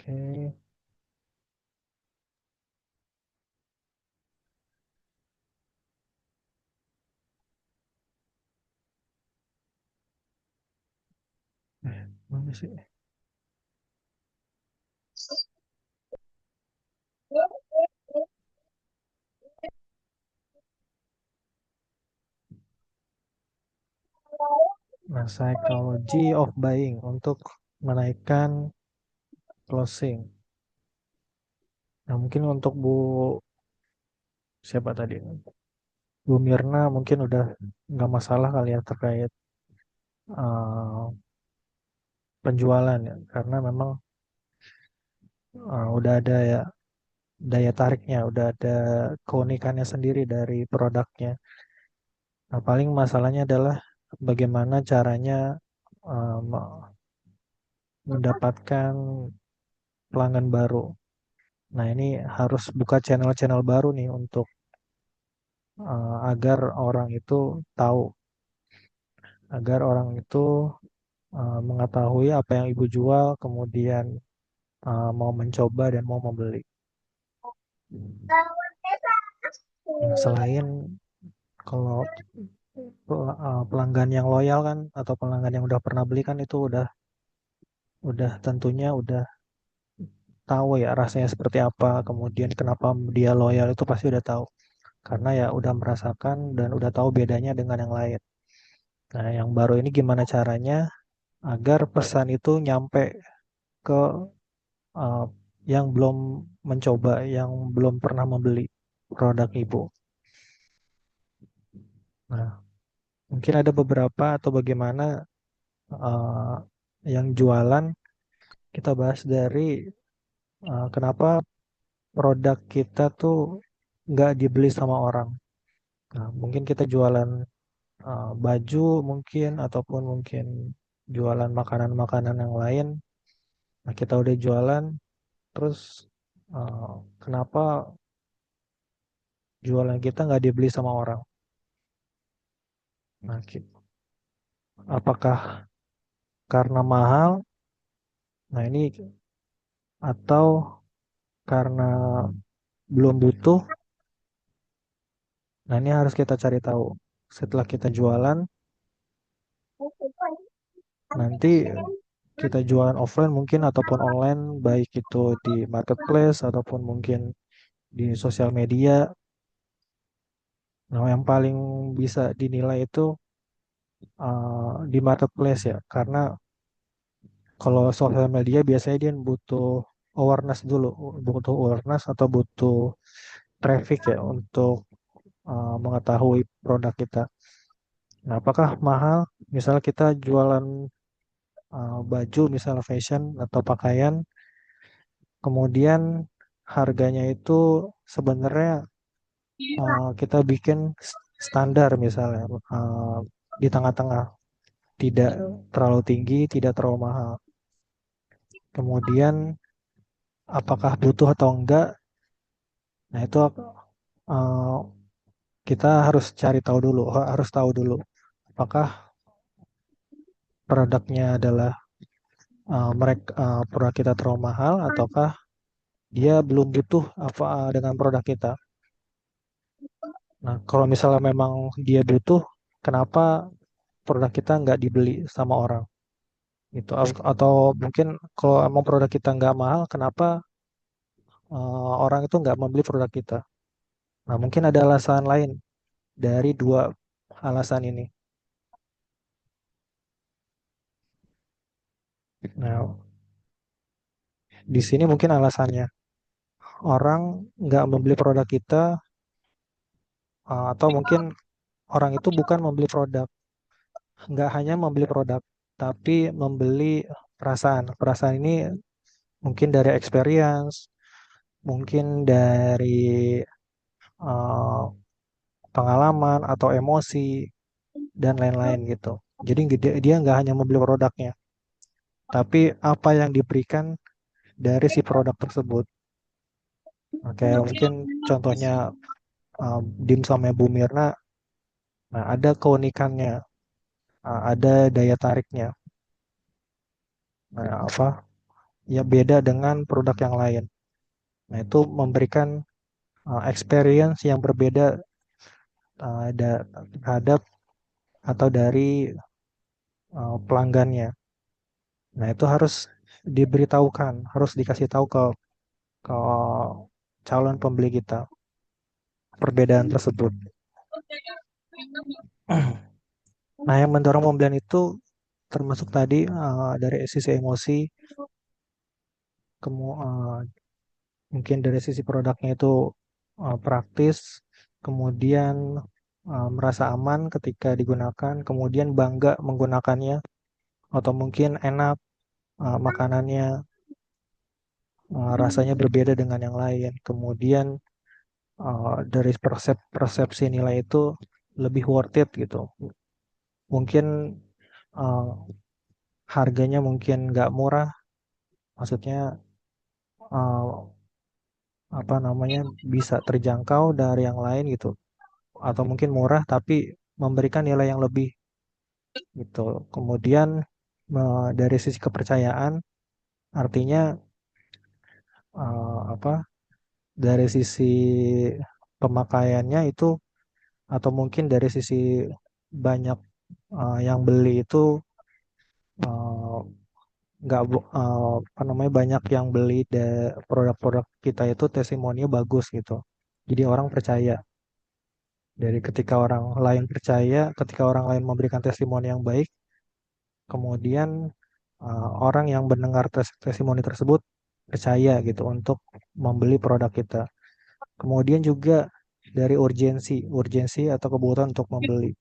Oke. Mana sih? Nah, psychology of buying untuk menaikkan closing. Nah, mungkin untuk Bu siapa tadi? Bu Mirna mungkin udah nggak masalah kali ya terkait eh, penjualan ya, karena memang udah ada ya daya tariknya, udah ada keunikannya sendiri dari produknya. Nah, paling masalahnya adalah bagaimana caranya mendapatkan pelanggan baru. Nah, ini harus buka channel-channel baru nih untuk agar orang itu tahu, agar orang itu mengetahui apa yang ibu jual, kemudian mau mencoba dan mau membeli. Nah, selain kalau pelanggan yang loyal kan atau pelanggan yang udah pernah beli kan itu udah tentunya udah tahu ya rasanya seperti apa, kemudian kenapa dia loyal itu pasti udah tahu. Karena ya udah merasakan dan udah tahu bedanya dengan yang lain. Nah, yang baru ini gimana caranya agar pesan itu nyampe ke uh, yang belum mencoba, yang belum pernah membeli produk ibu. Nah, mungkin ada beberapa atau bagaimana uh, yang jualan kita bahas dari kenapa produk kita tuh nggak dibeli sama orang. Nah, mungkin kita jualan baju mungkin ataupun mungkin jualan makanan-makanan yang lain. Nah, kita udah jualan, terus uh, kenapa jualan kita nggak dibeli sama orang? Nah, apakah karena mahal? Nah, ini atau karena belum butuh? Nah, ini harus kita cari tahu. Setelah kita jualan, nanti kita jualan offline mungkin ataupun online, baik itu di marketplace ataupun mungkin di sosial media. Nah, yang paling bisa dinilai itu di marketplace ya, karena kalau sosial media biasanya dia butuh awareness dulu, butuh awareness atau butuh traffic ya untuk mengetahui produk kita. Nah, apakah mahal? Misal kita jualan baju, misal fashion atau pakaian, kemudian harganya itu sebenarnya kita bikin standar misalnya di tengah-tengah, tidak terlalu tinggi, tidak terlalu mahal. Kemudian apakah butuh atau enggak? Nah, itu uh, kita harus cari tahu dulu, harus tahu dulu apakah produknya adalah mereka produk kita terlalu mahal ataukah dia belum butuh apa dengan produk kita. Nah, kalau misalnya memang dia butuh, kenapa produk kita nggak dibeli sama orang? Gitu. Atau mungkin kalau emang produk kita nggak mahal, kenapa orang itu nggak membeli produk kita? Nah, mungkin ada alasan lain dari dua alasan ini. Nah, di sini mungkin alasannya orang nggak membeli produk kita atau mungkin orang itu bukan membeli produk, nggak hanya membeli produk, tapi membeli perasaan. Perasaan ini mungkin dari experience, mungkin dari uh, pengalaman atau emosi dan lain-lain gitu. Jadi dia nggak hanya membeli produknya, tapi apa yang diberikan dari si produk tersebut. Oke, mungkin contohnya dimsumnya Bu Mirna, nah ada keunikannya, ada daya tariknya. Nah, apa? ya beda dengan produk yang lain. Nah, itu memberikan experience yang berbeda terhadap atau dari pelanggannya. Nah, itu harus diberitahukan, harus dikasih tahu ke calon pembeli kita perbedaan tersebut. Nah, yang mendorong pembelian itu termasuk tadi dari sisi emosi, mungkin dari sisi produknya itu praktis, kemudian merasa aman ketika digunakan, kemudian bangga menggunakannya, atau mungkin enak makanannya, rasanya berbeda dengan yang lain. Kemudian dari persepsi nilai itu lebih worth it gitu. Mungkin uh, harganya mungkin nggak murah, maksudnya uh, apa namanya bisa terjangkau dari yang lain gitu, atau mungkin murah tapi memberikan nilai yang lebih gitu. Kemudian dari sisi kepercayaan, artinya apa? Dari sisi pemakaiannya itu, atau mungkin dari sisi banyak yang beli itu uh, nggak apa namanya banyak yang beli produk-produk kita itu testimoninya bagus gitu. Jadi orang percaya. Dari ketika orang lain percaya, ketika orang lain memberikan testimoni yang baik, kemudian orang yang mendengar testimoni tersebut percaya gitu untuk membeli produk kita. Kemudian juga dari urgensi atau kebutuhan untuk membeli.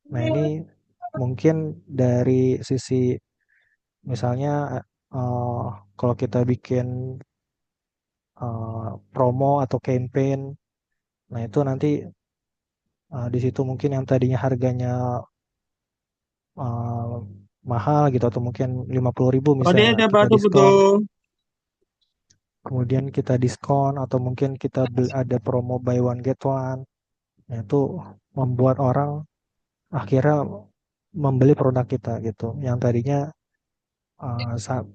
Nah, ini mungkin dari sisi misalnya eh, kalau kita bikin promo atau campaign, nah itu nanti di situ mungkin yang tadinya harganya eh, mahal gitu atau mungkin 50.000 Oh, dia misalnya kita dapat diskon, betul. kemudian kita diskon atau mungkin kita ada promo buy one get one. Nah, itu membuat orang akhirnya membeli produk kita gitu. Yang tadinya saat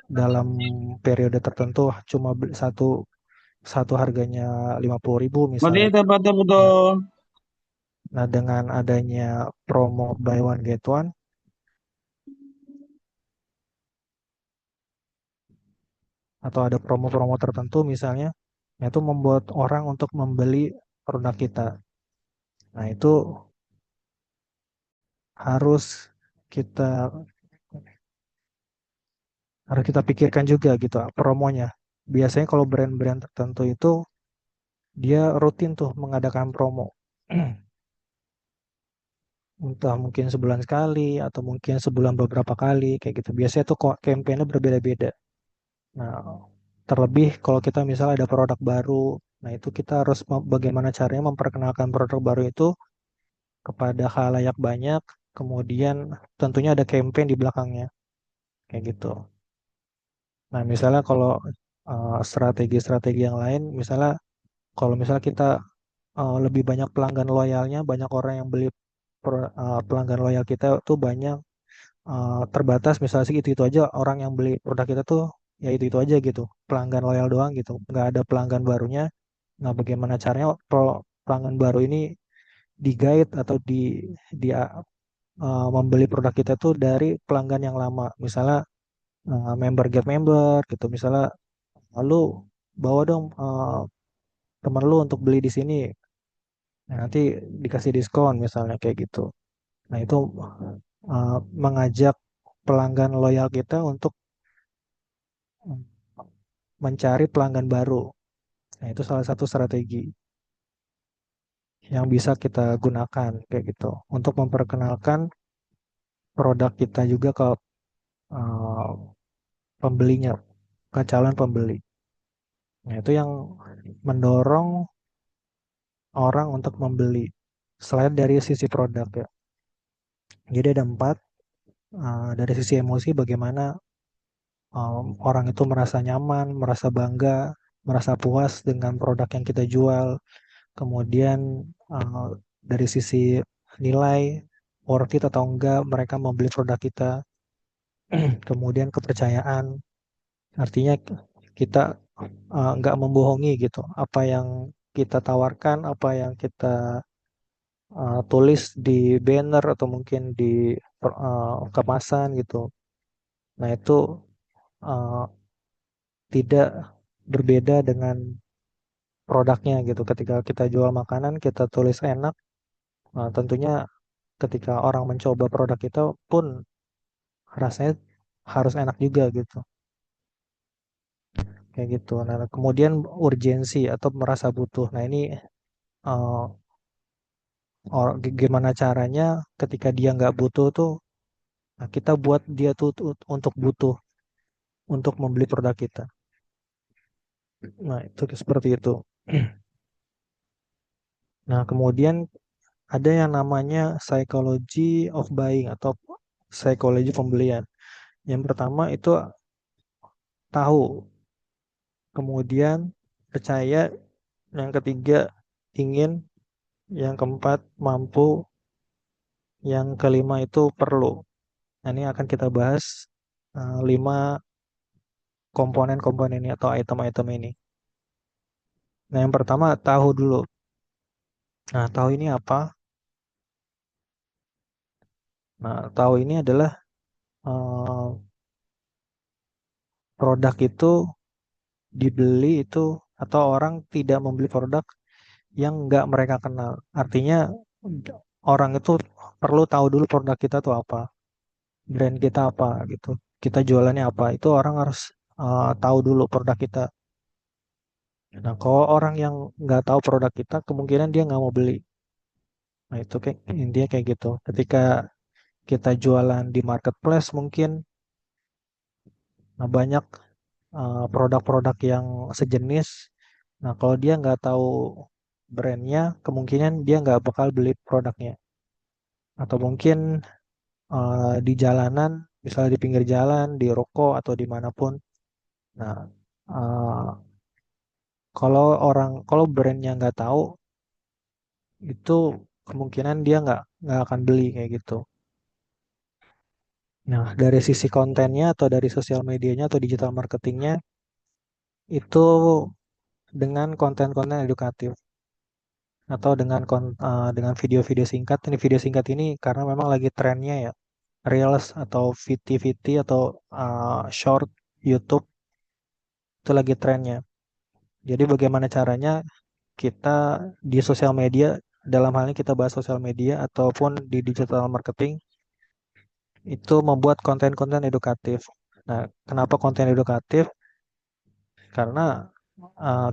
dalam periode tertentu cuma beli satu harganya 50.000 Oh, dia misalnya. dapat Nah, betul. nah, dengan adanya promo buy one get one atau ada promo-promo tertentu misalnya, nah itu membuat orang untuk membeli produk kita. Nah, itu harus kita harus kita pikirkan juga gitu promonya. Biasanya kalau brand-brand tertentu itu dia rutin tuh mengadakan promo. Entah mungkin sebulan sekali atau mungkin sebulan beberapa kali kayak gitu. Biasanya tuh kok campaign-nya berbeda-beda. Nah, terlebih kalau kita misalnya ada produk baru, nah itu kita harus bagaimana caranya memperkenalkan produk baru itu kepada khalayak banyak, kemudian tentunya ada campaign di belakangnya kayak gitu. Nah, misalnya kalau strategi-strategi yang lain, misalnya kalau misalnya kita lebih banyak pelanggan loyalnya, banyak orang yang beli pelanggan loyal kita tuh banyak, terbatas misalnya sih itu aja orang yang beli produk kita tuh ya itu aja gitu, pelanggan loyal doang gitu, nggak ada pelanggan barunya. Nah, bagaimana caranya pelanggan baru ini di guide atau di membeli produk kita tuh dari pelanggan yang lama, misalnya member get member gitu, misalnya lalu bawa dong teman lu untuk beli di sini. Nah, nanti dikasih diskon misalnya kayak gitu. Nah, itu mengajak pelanggan loyal kita untuk mencari pelanggan baru. Nah, itu salah satu strategi yang bisa kita gunakan kayak gitu untuk memperkenalkan produk kita juga ke uh, pembelinya, ke calon pembeli. Nah, itu yang mendorong orang untuk membeli. Selain dari sisi produk ya. Jadi ada empat. Dari sisi emosi bagaimana orang itu merasa nyaman, merasa bangga, merasa puas dengan produk yang kita jual. Kemudian uh, dari sisi nilai, worth it atau enggak mereka membeli produk kita. kemudian kepercayaan. Artinya kita nggak membohongi gitu. Apa yang kita tawarkan, apa yang kita tulis di banner atau mungkin di kemasan gitu. Nah itu uh, tidak berbeda dengan produknya gitu. Ketika kita jual makanan, kita tulis enak. Tentunya ketika orang mencoba produk kita pun rasanya harus enak juga gitu. Kayak gitu. Nah, kemudian urgensi atau merasa butuh. Nah, ini uh, gimana caranya ketika dia nggak butuh tuh, nah kita buat dia tuh untuk butuh, untuk membeli produk kita. Nah, itu seperti itu. Nah, kemudian ada yang namanya psychology of buying atau psikologi pembelian. Yang pertama itu tahu, kemudian percaya, yang ketiga ingin, yang keempat mampu, yang kelima itu perlu. Nah, ini akan kita bahas lima komponen-komponen ini atau item-item ini. Nah, yang pertama tahu dulu. Nah, tahu ini apa? Nah, tahu ini adalah eh, produk itu dibeli itu atau orang tidak membeli produk yang nggak mereka kenal. Artinya orang itu perlu tahu dulu produk kita tuh apa, brand kita apa gitu. Kita jualannya apa? Itu orang harus tahu dulu produk kita. Nah, kalau orang yang nggak tahu produk kita, kemungkinan dia nggak mau beli. Nah, itu kayak intinya kayak gitu. Ketika kita jualan di marketplace mungkin banyak produk-produk yang sejenis. Nah, kalau dia nggak tahu brandnya, kemungkinan dia nggak bakal beli produknya. Atau mungkin di jalanan, misalnya di pinggir jalan, di ruko atau dimanapun. Nah, eh, kalau brandnya nggak tahu, itu kemungkinan dia nggak akan beli kayak gitu. Nah, dari sisi kontennya atau dari sosial medianya atau digital marketingnya, itu dengan konten-konten edukatif atau dengan video-video singkat. Ini video singkat ini karena memang lagi trennya ya, Reels atau VT-VT atau short YouTube itu lagi trennya. Jadi bagaimana caranya kita di sosial media, dalam hal ini kita bahas sosial media ataupun di digital marketing, itu membuat konten-konten edukatif. Nah, kenapa konten edukatif? Karena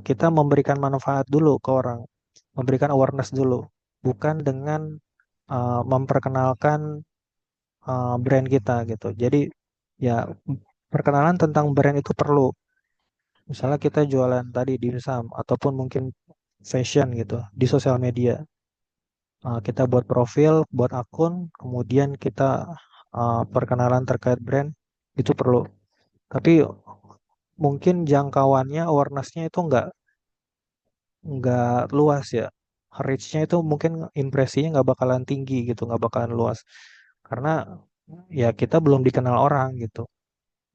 kita memberikan manfaat dulu ke orang, memberikan awareness dulu, bukan dengan memperkenalkan brand kita gitu. Jadi ya perkenalan tentang brand itu perlu. Misalnya kita jualan tadi dimsum ataupun mungkin fashion gitu di sosial media. Kita buat profil, buat akun, kemudian kita perkenalan terkait brand itu perlu. Tapi mungkin jangkauannya, awareness-nya itu nggak luas ya. Reach-nya itu mungkin impresinya nggak bakalan tinggi gitu, nggak bakalan luas. Karena ya kita belum dikenal orang gitu.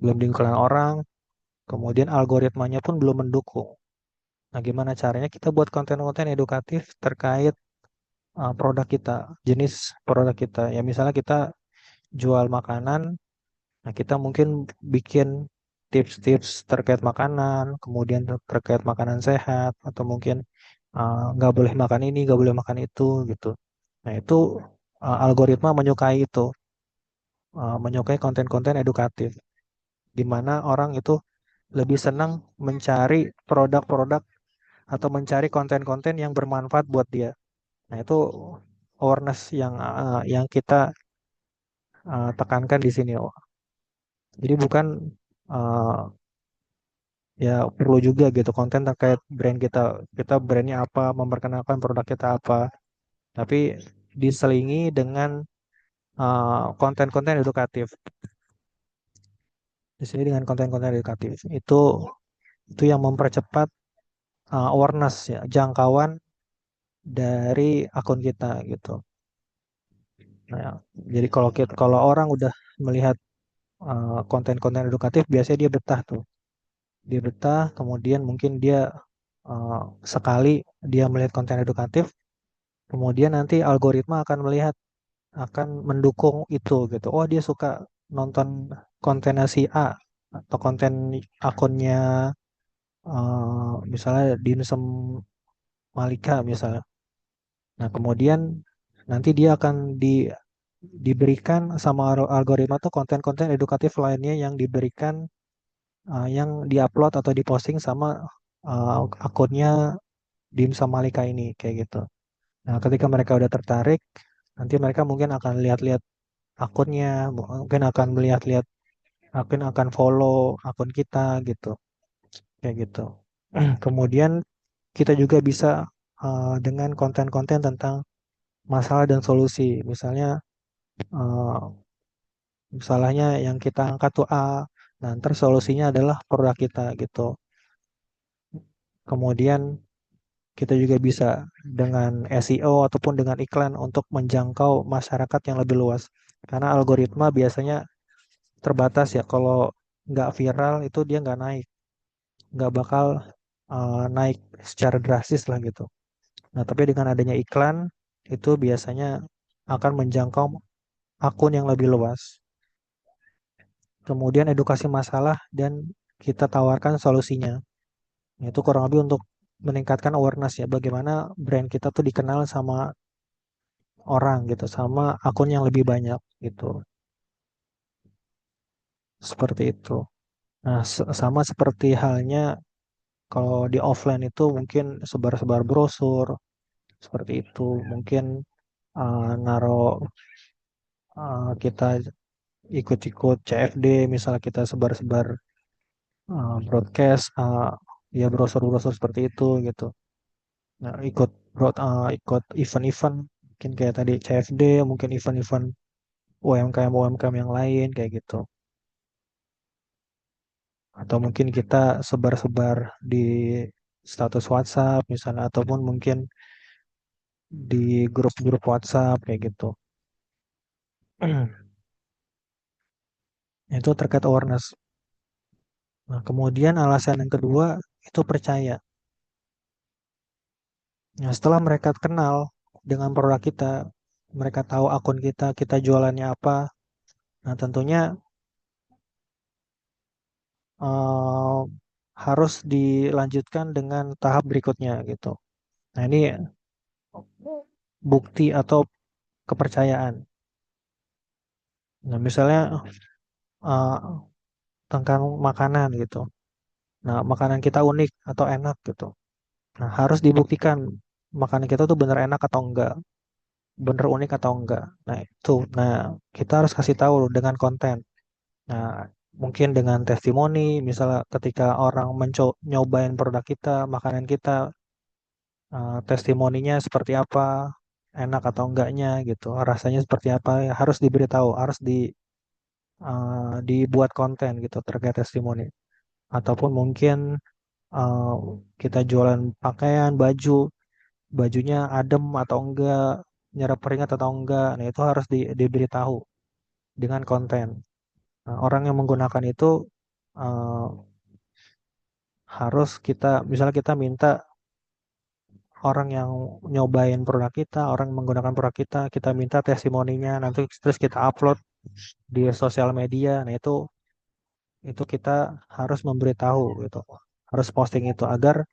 Belum dikenal orang, kemudian algoritmanya pun belum mendukung. Nah, gimana caranya kita buat konten-konten edukatif terkait produk kita, jenis produk kita. Ya misalnya kita jual makanan, nah kita mungkin bikin tips-tips terkait makanan, kemudian terkait makanan sehat, atau mungkin nggak boleh makan ini, nggak boleh makan itu gitu. Nah itu algoritma menyukai itu, menyukai konten-konten edukatif, di mana orang itu lebih senang mencari produk-produk atau mencari konten-konten yang bermanfaat buat dia. Nah itu awareness yang kita tekankan di sini. Jadi bukan uh, ya perlu juga gitu konten terkait brand kita. Kita brandnya apa, memperkenalkan produk kita apa. Tapi diselingi dengan konten-konten edukatif. Diselingi dengan konten-konten edukatif. Itu yang mempercepat awareness ya, jangkauan dari akun kita gitu. Nah, jadi kalau orang udah melihat konten-konten edukatif biasanya dia betah tuh. Dia betah, kemudian mungkin dia eh, sekali dia melihat konten edukatif, kemudian nanti algoritma akan melihat, akan mendukung itu gitu. Oh, dia suka nonton konten si A atau konten akunnya misalnya Dimsum Malika misalnya. Nah, kemudian nanti dia akan diberikan sama algoritma tuh konten-konten edukatif lainnya yang diberikan, yang diupload atau diposting sama akunnya Dimsum Malika ini kayak gitu. Nah, ketika mereka udah tertarik, nanti mereka mungkin akan lihat-lihat akunnya, mungkin akan melihat-lihat, akan follow akun kita gitu, kayak gitu. Kemudian kita juga bisa dengan konten-konten tentang masalah dan solusi. Misalnya eh, masalahnya yang kita angkat tuh A, nah ntar solusinya adalah produk kita gitu. Kemudian kita juga bisa dengan SEO ataupun dengan iklan untuk menjangkau masyarakat yang lebih luas. Karena algoritma biasanya terbatas ya. Kalau nggak viral itu dia nggak naik, nggak bakal naik secara drastis lah gitu. Nah, tapi dengan adanya iklan itu biasanya akan menjangkau akun yang lebih luas. Kemudian edukasi masalah dan kita tawarkan solusinya. Nah, itu kurang lebih untuk meningkatkan awareness ya, bagaimana brand kita tuh dikenal sama orang gitu, sama akun yang lebih banyak gitu. Seperti itu. Nah, sama seperti halnya kalau di offline itu mungkin sebar-sebar brosur seperti itu. Mungkin naruh kita ikut-ikut CFD, misalnya kita sebar-sebar broadcast, ya brosur-brosur seperti itu gitu. Nah, ikut event-event mungkin kayak tadi CFD, mungkin event-event UMKM yang lain kayak gitu. Atau mungkin kita sebar-sebar di status WhatsApp misalnya, ataupun mungkin di grup-grup WhatsApp kayak gitu. Itu terkait awareness. Nah, kemudian alasan yang kedua itu percaya. Nah, setelah mereka kenal dengan produk kita, mereka tahu akun kita, kita jualannya apa. Nah, tentunya eh, harus dilanjutkan dengan tahap berikutnya gitu. Nah, ini bukti atau kepercayaan. Nah, misalnya eh, tentang makanan gitu. Nah, makanan kita unik atau enak gitu. Nah, harus dibuktikan makanan kita tuh bener enak atau enggak, bener unik atau enggak. Nah, itu. Nah, kita harus kasih tahu dengan konten. Nah, mungkin dengan testimoni, misalnya ketika orang nyobain produk kita, makanan kita, testimoninya seperti apa, enak atau enggaknya gitu, rasanya seperti apa, ya harus diberitahu, harus dibuat konten gitu terkait testimoni. Ataupun mungkin eh, kita jualan pakaian, bajunya adem atau enggak, nyerap keringat atau enggak, nah itu harus diberitahu dengan konten. Nah, orang yang menggunakan itu eh, harus kita, misalnya kita minta orang yang nyobain produk kita, orang yang menggunakan produk kita, kita minta testimoninya, nanti terus kita upload di sosial media. Nah, itu kita harus memberitahu gitu. Harus posting itu agar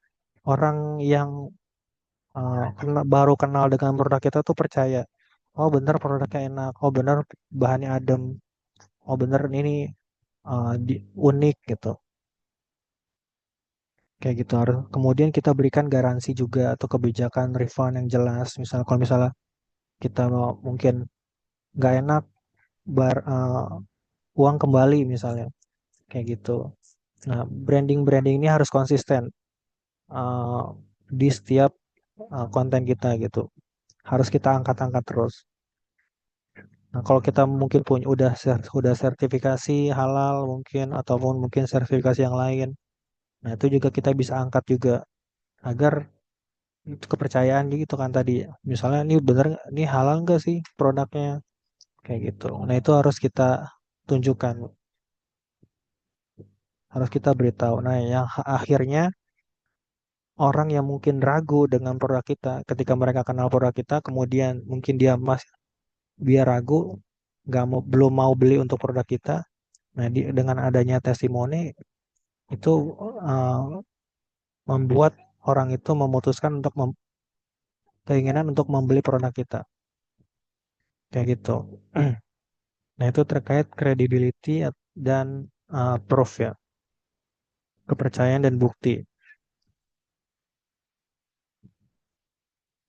orang yang baru kenal dengan produk kita tuh percaya. Oh, bener produknya enak. Oh, bener bahannya adem. Oh, bener ini unik gitu. Kayak gitu harus. Kemudian kita berikan garansi juga atau kebijakan refund yang jelas. Misal kalau misalnya kita mungkin nggak enak, uang kembali misalnya, kayak gitu. Nah, branding-branding ini harus konsisten uh, di setiap konten kita gitu. Harus kita angkat-angkat terus. Nah, kalau kita mungkin punya udah sertifikasi halal mungkin, ataupun mungkin sertifikasi yang lain, nah itu juga kita bisa angkat juga agar itu kepercayaan gitu kan tadi. Misalnya ini bener, ini halal nggak sih produknya, kayak gitu. Nah, itu harus kita tunjukkan. harus kita beritahu. Nah, yang akhirnya orang yang mungkin ragu dengan produk kita, ketika mereka kenal produk kita, kemudian mungkin biar ragu, nggak mau belum mau beli untuk produk kita. Nah, dengan adanya testimoni itu uh, membuat orang itu memutuskan untuk keinginan untuk membeli produk kita, kayak gitu. Nah, itu terkait credibility dan proof ya, kepercayaan dan bukti.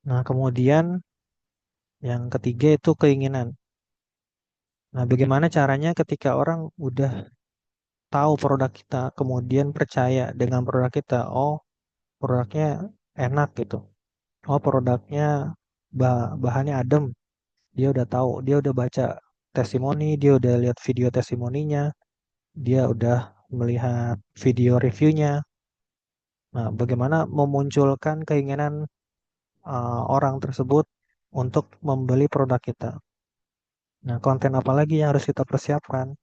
Nah, kemudian yang ketiga itu keinginan. Nah, bagaimana caranya ketika orang udah tahu produk kita, kemudian percaya dengan produk kita, oh produknya enak gitu, oh produknya bahannya adem, dia udah tahu, dia udah baca testimoni, dia udah lihat video testimoninya, dia udah melihat video reviewnya. Nah, bagaimana memunculkan keinginan orang tersebut untuk membeli produk kita. Nah, konten apa lagi yang harus kita persiapkan?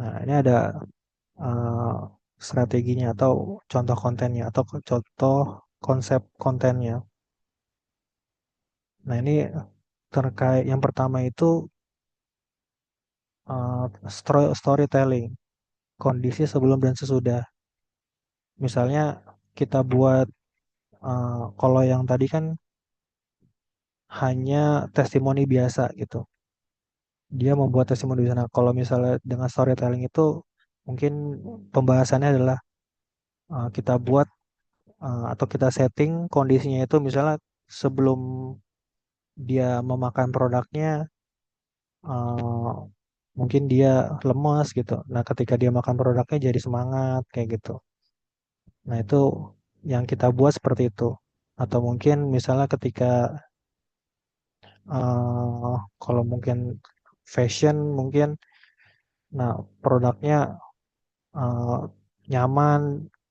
Nah, ini ada eh, strateginya atau contoh kontennya atau contoh konsep kontennya. Nah, ini terkait yang pertama itu storytelling, kondisi sebelum dan sesudah. Misalnya kita buat kalau yang tadi kan hanya testimoni biasa gitu. Dia membuat testimoni di sana. Kalau misalnya dengan storytelling itu mungkin pembahasannya adalah kita buat atau kita setting kondisinya itu misalnya sebelum dia memakan produknya eh, mungkin dia lemas gitu. Nah, ketika dia makan produknya jadi semangat kayak gitu. Nah, itu yang kita buat seperti itu. Atau mungkin misalnya ketika kalau mungkin fashion mungkin, nah produknya eh, nyaman,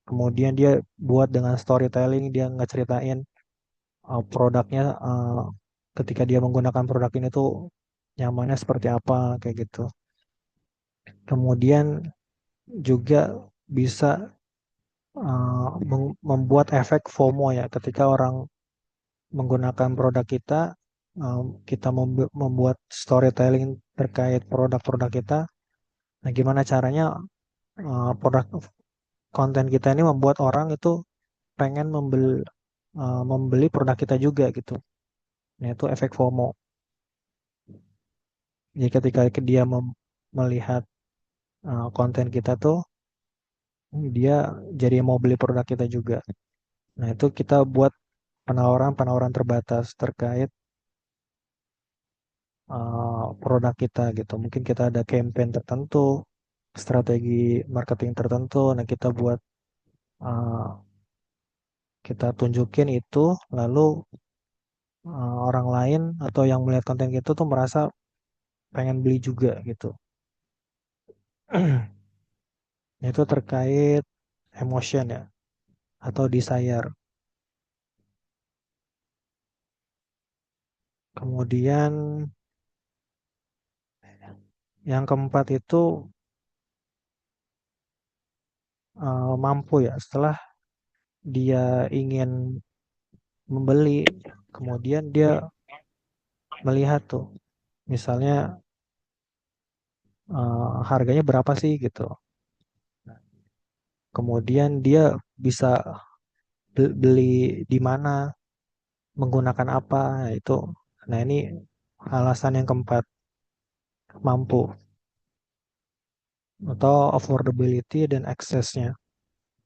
kemudian dia buat dengan storytelling, dia ngeceritain produknya ketika dia menggunakan produk ini tuh nyamannya seperti apa kayak gitu. Kemudian juga bisa membuat efek FOMO ya ketika orang menggunakan produk kita, kita membuat storytelling terkait produk-produk kita. Nah, gimana caranya produk konten kita ini membuat orang itu pengen membeli produk kita juga gitu. Nah, itu efek FOMO. Jadi ketika dia melihat konten kita tuh, dia jadi mau beli produk kita juga. Nah, itu kita buat penawaran-penawaran terbatas terkait produk kita gitu. Mungkin kita ada campaign tertentu, strategi marketing tertentu. Nah, uh, kita tunjukin itu, lalu orang lain atau yang melihat konten kita tuh merasa pengen beli juga gitu. Itu terkait emotion ya atau desire. Kemudian yang keempat itu mampu ya setelah dia ingin membeli, kemudian dia melihat tuh misalnya harganya berapa sih gitu. Kemudian dia bisa beli di mana, menggunakan apa itu. Nah, ini alasan yang keempat, mampu atau affordability dan aksesnya.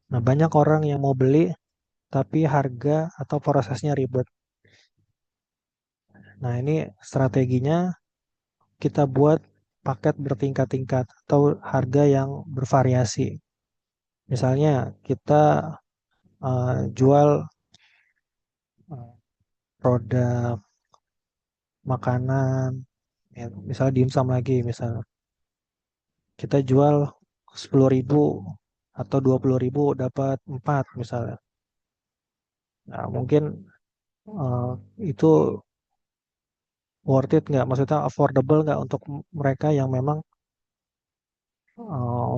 Nah, banyak orang yang mau beli tapi harga atau prosesnya ribet. Nah, ini strateginya kita buat paket bertingkat-tingkat atau harga yang bervariasi. Misalnya kita jual produk makanan, ya, misalnya dimsum lagi, misalnya kita jual 10.000 atau 20.000 dapat 4 misalnya. Nah, mungkin eh, itu worth it nggak? Maksudnya affordable nggak untuk mereka yang memang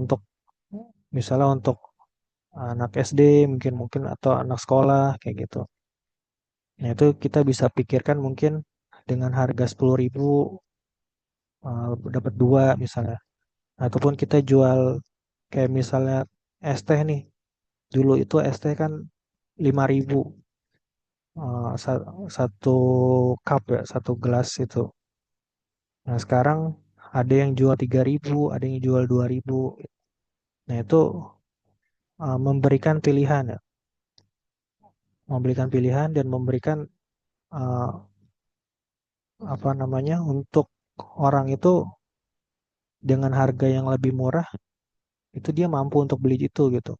untuk misalnya untuk anak SD mungkin mungkin atau anak sekolah kayak gitu. Nah, itu kita bisa pikirkan mungkin dengan harga 10.000 dapat dua misalnya. Ataupun kita jual kayak misalnya es teh nih. Dulu itu es teh kan 5.000 satu cup ya, satu gelas itu. Nah, sekarang ada yang jual 3.000, ada yang jual 2.000. Nah, itu memberikan pilihan ya, memberikan pilihan dan memberikan uh, apa namanya untuk orang itu dengan harga yang lebih murah itu dia mampu untuk beli itu gitu.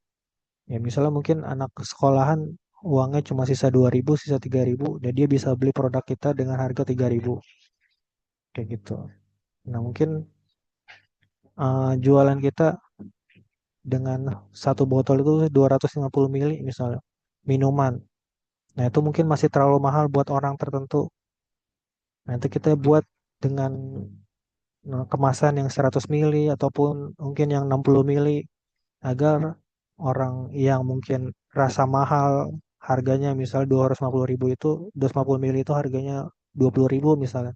Ya misalnya mungkin anak sekolahan uangnya cuma sisa 2.000, sisa 3.000, dan dia bisa beli produk kita dengan harga 3.000 kayak gitu. Nah mungkin jualan kita dengan satu botol itu 250 mili misalnya minuman. Nah itu mungkin masih terlalu mahal buat orang tertentu. Nanti kita buat dengan kemasan yang 100 mili ataupun mungkin yang 60 mili agar orang yang mungkin rasa mahal harganya misal 250.000 itu 250 mili itu harganya 20.000 misalnya.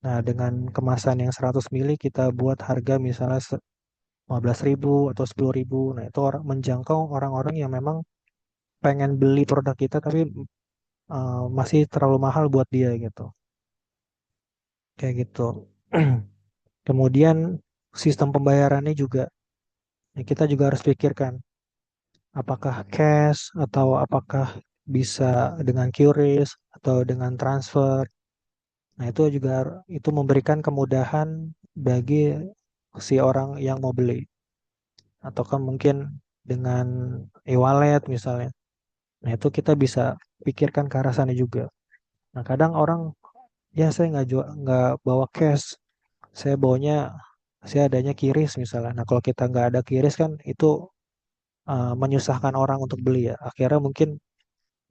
Nah, dengan kemasan yang 100 mili kita buat harga misalnya 15.000 atau 10.000. Nah, itu menjangkau orang-orang yang memang pengen beli produk kita tapi masih terlalu mahal buat dia gitu. Kayak gitu. Kemudian sistem pembayarannya juga ya, kita juga harus pikirkan apakah cash atau apakah bisa dengan QRIS atau dengan transfer. Nah, itu juga itu memberikan kemudahan bagi si orang yang mau beli. Ataukah mungkin dengan e-wallet misalnya. Nah, itu kita bisa pikirkan ke arah sana juga. Nah, kadang orang, ya saya nggak bawa cash, saya bawanya, saya adanya QRIS misalnya. Nah, kalau kita nggak ada QRIS kan itu menyusahkan orang untuk beli ya. Akhirnya mungkin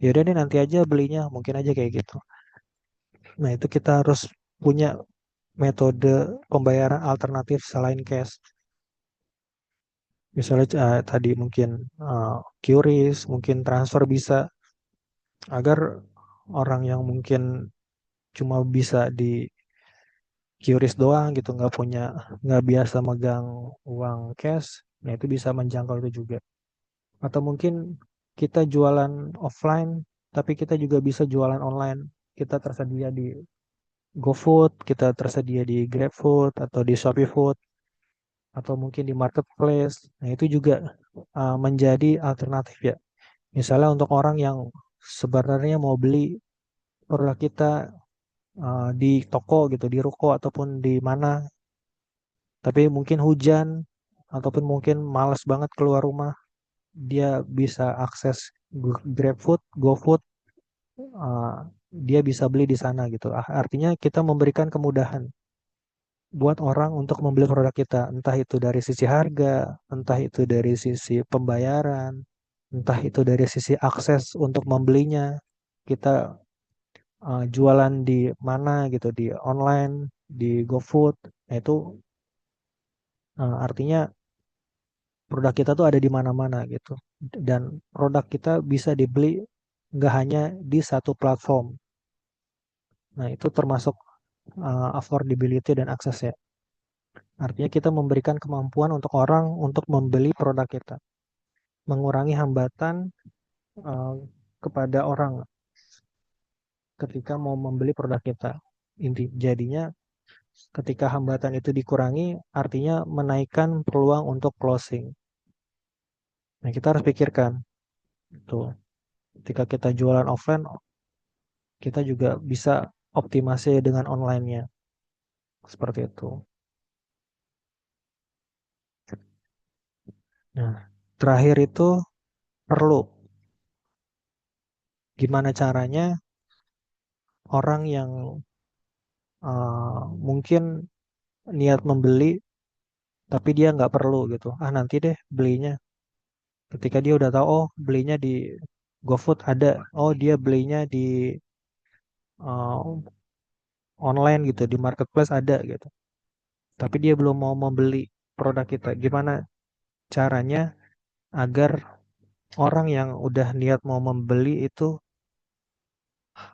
yaudah nih nanti aja belinya, mungkin aja kayak gitu. Nah, itu kita harus punya metode pembayaran alternatif selain cash. Misalnya tadi mungkin QRIS, mungkin transfer bisa, agar orang yang mungkin cuma bisa di QRIS doang gitu, nggak biasa megang uang cash, nah itu bisa menjangkau itu juga. Atau mungkin kita jualan offline, tapi kita juga bisa jualan online. Kita tersedia di GoFood, kita tersedia di GrabFood atau di Shopee Food atau mungkin di marketplace. Nah, itu juga menjadi alternatif ya. Misalnya untuk orang yang sebenarnya mau beli produk kita di toko gitu, di ruko ataupun di mana, tapi mungkin hujan ataupun mungkin malas banget keluar rumah, dia bisa akses GrabFood, GoFood, uh, dia bisa beli di sana gitu. Artinya kita memberikan kemudahan buat orang untuk membeli produk kita, entah itu dari sisi harga, entah itu dari sisi pembayaran, entah itu dari sisi akses untuk membelinya. Kita jualan di mana gitu, di online, di GoFood. Nah, itu artinya produk kita tuh ada di mana-mana gitu. Dan produk kita bisa dibeli nggak hanya di satu platform. Nah, itu termasuk affordability dan akses ya. Artinya kita memberikan kemampuan untuk orang untuk membeli produk kita, mengurangi hambatan uh, kepada orang ketika mau membeli produk kita. Jadinya ketika hambatan itu dikurangi, artinya menaikkan peluang untuk closing. Nah, kita harus pikirkan itu. Ketika kita jualan offline, kita juga bisa optimasi dengan online-nya. Seperti itu. Nah, terakhir itu perlu gimana caranya orang yang mungkin niat membeli tapi dia nggak perlu gitu. Ah nanti deh belinya. Ketika dia udah tahu, oh belinya di GoFood ada, oh dia belinya di uh, online gitu, di marketplace ada gitu. Tapi dia belum mau membeli. produk kita. Gimana caranya agar orang yang udah niat mau membeli itu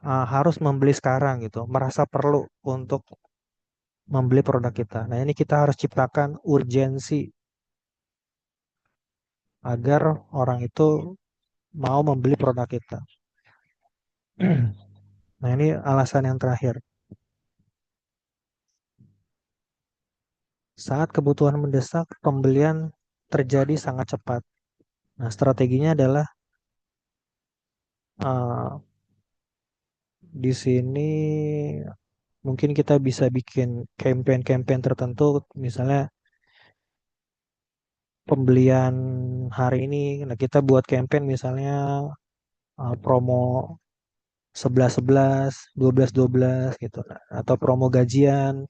harus membeli sekarang gitu, merasa perlu untuk membeli produk kita. Nah, ini kita harus ciptakan urgensi agar orang itu mau membeli produk kita. Nah, ini alasan yang terakhir. Saat kebutuhan mendesak, pembelian terjadi sangat cepat. Nah, strateginya adalah uh, di sini mungkin kita bisa bikin campaign-campaign tertentu, misalnya pembelian hari ini. Nah, kita buat campaign misalnya promo 11-11, 12-12 gitu. Nah, atau promo gajian.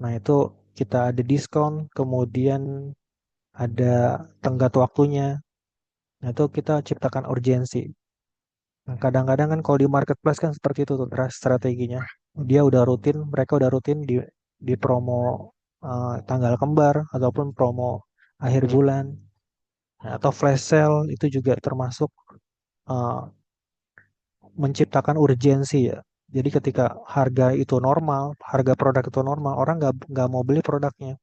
Nah, itu kita ada diskon, kemudian ada tenggat waktunya. Nah, itu kita ciptakan urgensi. Nah, kadang-kadang kan kalau di marketplace kan seperti itu tuh strateginya. Dia udah rutin, mereka udah rutin di promo tanggal kembar ataupun promo akhir bulan. Nah, atau flash sale itu juga termasuk uh, menciptakan urgensi ya. Jadi ketika harga itu normal, harga produk itu normal, orang nggak mau beli produknya,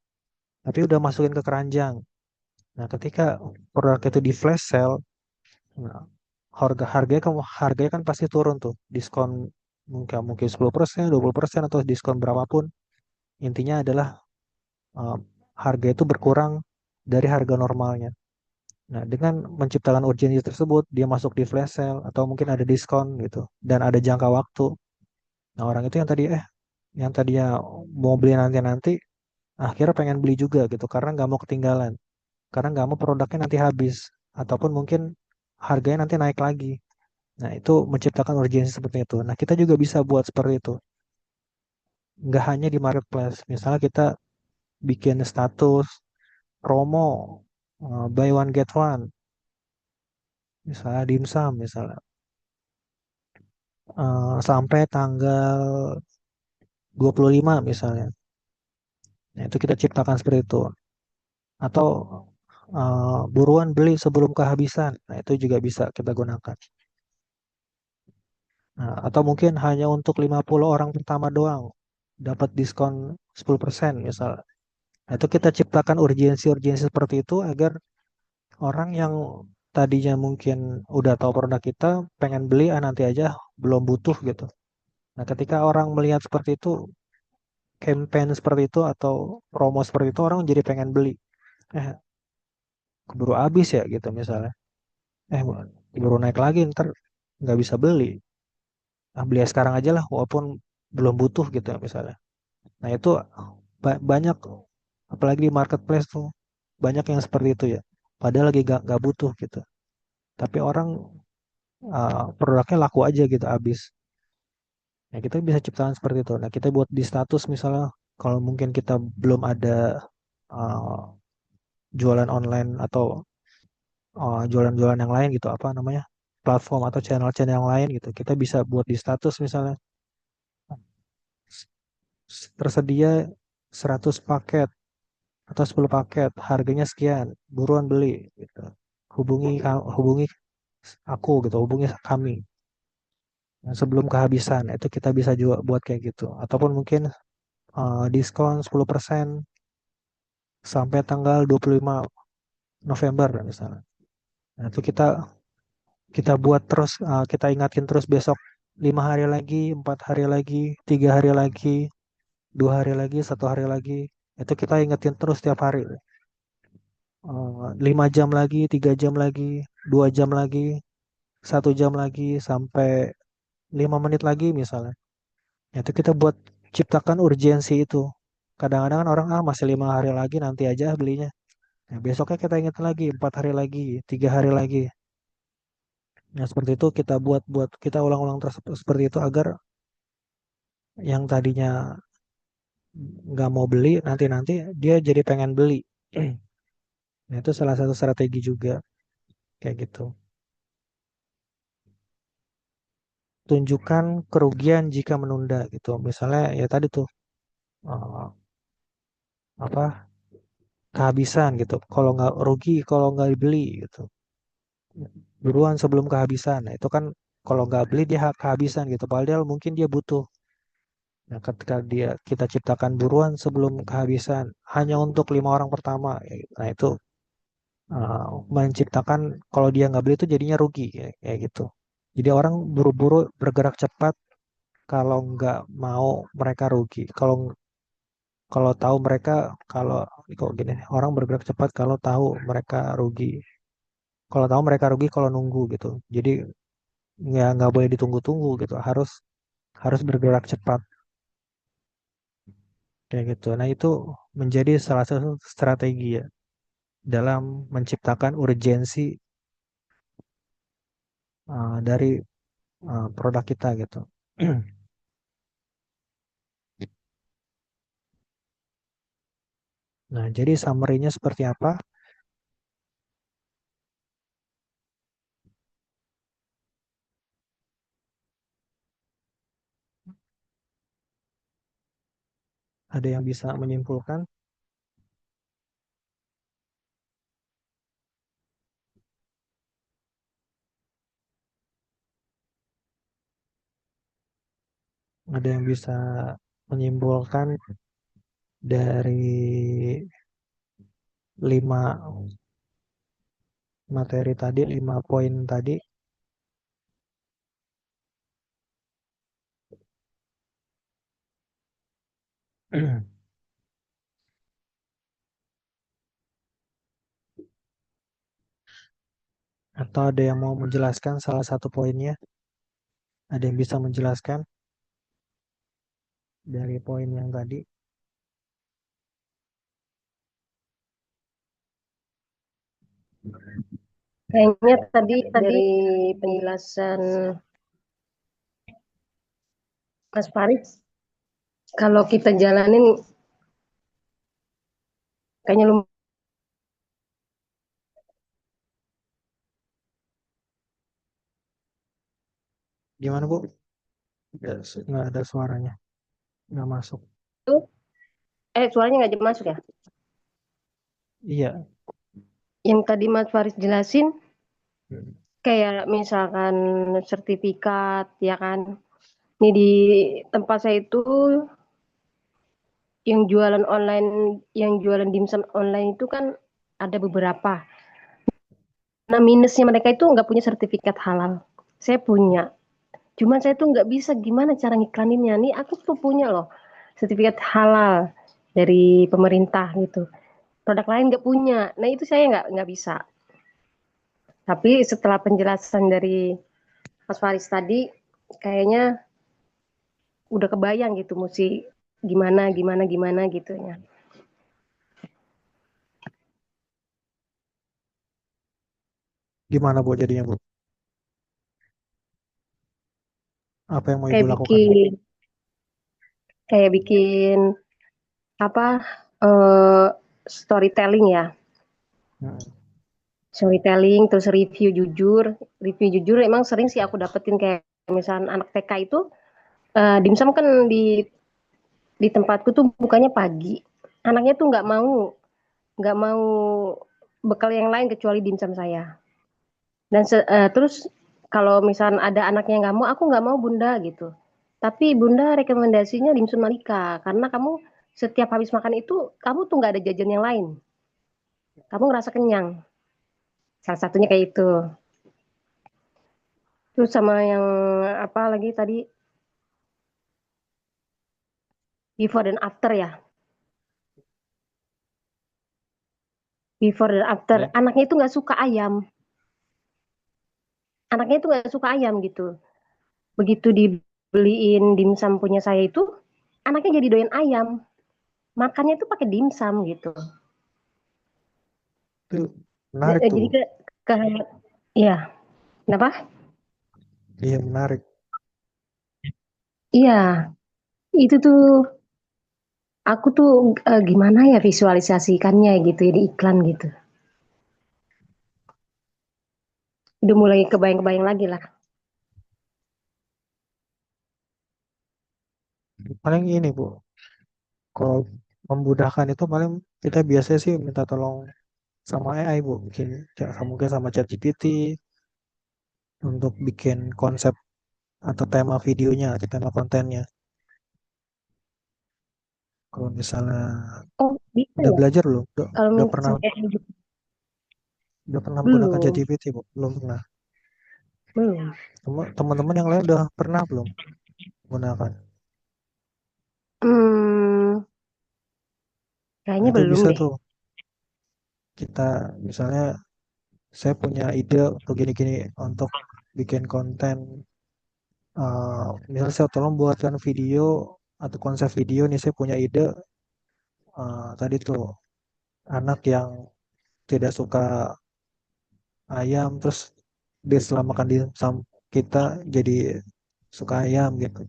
tapi udah masukin ke keranjang. Nah, ketika produk itu di flash sale, nah, harganya kan pasti turun tuh, diskon mungkin mungkin 10%, 20% atau diskon berapapun. Intinya adalah uh, harga itu berkurang dari harga normalnya. Nah, dengan menciptakan urgensi tersebut, dia masuk di flash sale atau mungkin ada diskon gitu dan ada jangka waktu. Nah, orang itu yang tadinya mau beli nanti-nanti, akhirnya pengen beli juga gitu karena nggak mau ketinggalan, karena nggak mau produknya nanti habis ataupun mungkin harganya nanti naik lagi. Nah, itu menciptakan urgensi seperti itu. Nah, kita juga bisa buat seperti itu. Nggak hanya di marketplace. Misalnya kita bikin status promo buy one get one, misalnya dimsum misalnya sampai tanggal 25 misalnya. Nah, itu kita ciptakan seperti itu. Atau buruan beli sebelum kehabisan. Nah, itu juga bisa kita gunakan. Nah, atau mungkin hanya untuk 50 orang pertama doang dapat diskon 10% misal. Nah, itu kita ciptakan urgensi-urgensi seperti itu agar orang yang tadinya mungkin udah tahu produk kita pengen beli nanti aja belum butuh gitu. Nah, ketika orang melihat seperti itu, campaign seperti itu atau promo seperti itu orang jadi pengen beli. Eh, keburu habis ya gitu misalnya. Eh, keburu naik lagi ntar nggak bisa beli. Nah, beli sekarang aja lah walaupun belum butuh gitu ya misalnya. Nah, itu banyak apalagi di marketplace tuh banyak yang seperti itu ya. Padahal lagi gak butuh gitu. Tapi orang produknya laku aja gitu habis. Nah, kita bisa ciptakan seperti itu. Nah, kita buat di status misalnya kalau mungkin kita belum ada uh, jualan online atau jualan-jualan yang lain gitu apa namanya? Platform atau channel-channel yang lain gitu. Kita bisa buat di status misalnya tersedia 100 paket atau 10 paket, harganya sekian, buruan beli gitu. Hubungi aku gitu, hubungi kami. Nah, sebelum kehabisan, itu kita bisa juga buat kayak gitu. Ataupun mungkin diskon 10% sampai tanggal 25 November misalnya. Nah, itu kita kita buat terus, kita ingatin terus besok 5 hari lagi, 4 hari lagi, 3 hari lagi, 2 hari lagi, 1 hari lagi. Itu kita ingetin terus tiap hari. 5 jam lagi, 3 jam lagi, 2 jam lagi, 1 jam lagi, sampai 5 menit lagi misalnya. Ya, itu kita buat ciptakan urgensi itu. Kadang-kadang kan orang masih 5 hari lagi nanti aja belinya. Nah, besoknya kita ingat lagi 4 hari lagi, 3 hari lagi. Nah, seperti itu kita buat kita ulang-ulang terus seperti itu agar yang tadinya nggak mau beli nanti-nanti dia jadi pengen beli. Nah, itu salah satu strategi juga kayak gitu. Tunjukkan kerugian jika menunda gitu. Misalnya ya tadi tuh eh, apa kehabisan gitu. Kalau nggak rugi, kalau nggak dibeli gitu. Buruan sebelum kehabisan. Nah, itu kan kalau nggak beli dia kehabisan gitu. Padahal mungkin dia butuh. Nah, ketika kita ciptakan buruan sebelum kehabisan hanya untuk 5 orang pertama, ya gitu. Nah itu menciptakan kalau dia nggak beli itu jadinya rugi kayak gitu. Jadi orang buru-buru bergerak cepat kalau nggak mau mereka rugi. Kalau kalau tahu mereka kalau kok gini orang bergerak cepat kalau tahu mereka rugi. Kalau tahu mereka rugi kalau nunggu gitu. Jadi nggak boleh ditunggu-tunggu gitu. Harus harus bergerak cepat kayak gitu. Nah itu menjadi salah satu strategi ya dalam menciptakan urgensi dari produk kita gitu. Nah, jadi summary-nya seperti apa? Ada yang bisa menyimpulkan? Ada yang bisa menyimpulkan dari 5 materi tadi, 5 poin tadi? Atau ada yang mau menjelaskan salah satu poinnya? Ada yang bisa menjelaskan dari poin yang tadi? Kayaknya tadi dari penjelasan Mas Faris, kalau kita jalanin kayaknya lumayan. Gimana, Bu? Nggak ada suaranya, nggak masuk. Suaranya nggak masuk ya? Iya. Yang tadi Mas Faris jelasin, Hmm. kayak misalkan sertifikat, ya kan? Ini di tempat saya itu yang jualan dimsum online itu kan ada beberapa. Nah, minusnya mereka itu nggak punya sertifikat halal. Saya punya. Cuman saya tuh nggak bisa gimana cara ngiklaninnya. Nih aku tuh punya loh sertifikat halal dari pemerintah gitu. Produk lain nggak punya. Nah itu saya nggak bisa. Tapi setelah penjelasan dari Mas Faris tadi, kayaknya udah kebayang gitu mesti gimana gimana gimana gitu ya. Gimana, Bu, jadinya, Bu? Apa yang mau Ibu Kayak lakukan? bikin apa eh, storytelling ya. Hmm. Terus review jujur emang sering sih aku dapetin kayak misalnya anak TK itu dimsum kan di tempatku tuh bukannya pagi. Anaknya tuh nggak mau bekal yang lain kecuali dimsum saya. Dan terus kalau misalnya ada anaknya nggak mau, aku nggak mau bunda gitu. Tapi bunda rekomendasinya dimsum Malika karena kamu setiap habis makan itu kamu tuh nggak ada jajan yang lain. Kamu ngerasa kenyang. Salah satunya kayak itu. Terus sama yang apa lagi tadi before dan after ya. Before dan after. Ya. Anaknya itu nggak suka ayam. Anaknya itu nggak suka ayam gitu. Begitu dibeliin dimsum punya saya itu, anaknya jadi doyan ayam. Makannya itu pakai dimsum gitu. Itu menarik tuh, Jadi Bu. ke iya, kenapa? Iya, menarik. Iya, itu tuh aku tuh gimana ya visualisasikannya gitu ya di iklan gitu. Udah mulai kebayang-kebayang lagi lah. Paling ini, Bu. Kalau memudahkan itu paling kita biasanya sih minta tolong sama AI Bu, mungkin mungkin sama ChatGPT untuk bikin konsep atau tema videonya, atau tema kontennya. Kalau misalnya Oh, bisa udah ya. belajar belum? Kalau Udah minta pernah sama AI gitu. udah pernah menggunakan Belum, ChatGPT Bu? Belum pernah. belum. Teman-teman yang lain udah pernah belum menggunakan? Hmm, Nah kayaknya itu belum bisa deh. tuh kita misalnya saya punya ide untuk gini-gini untuk bikin konten. Misalnya saya tolong buatkan video atau konsep video nih saya punya ide tadi tuh anak yang tidak suka ayam terus dia setelah makan di kita jadi suka ayam gitu.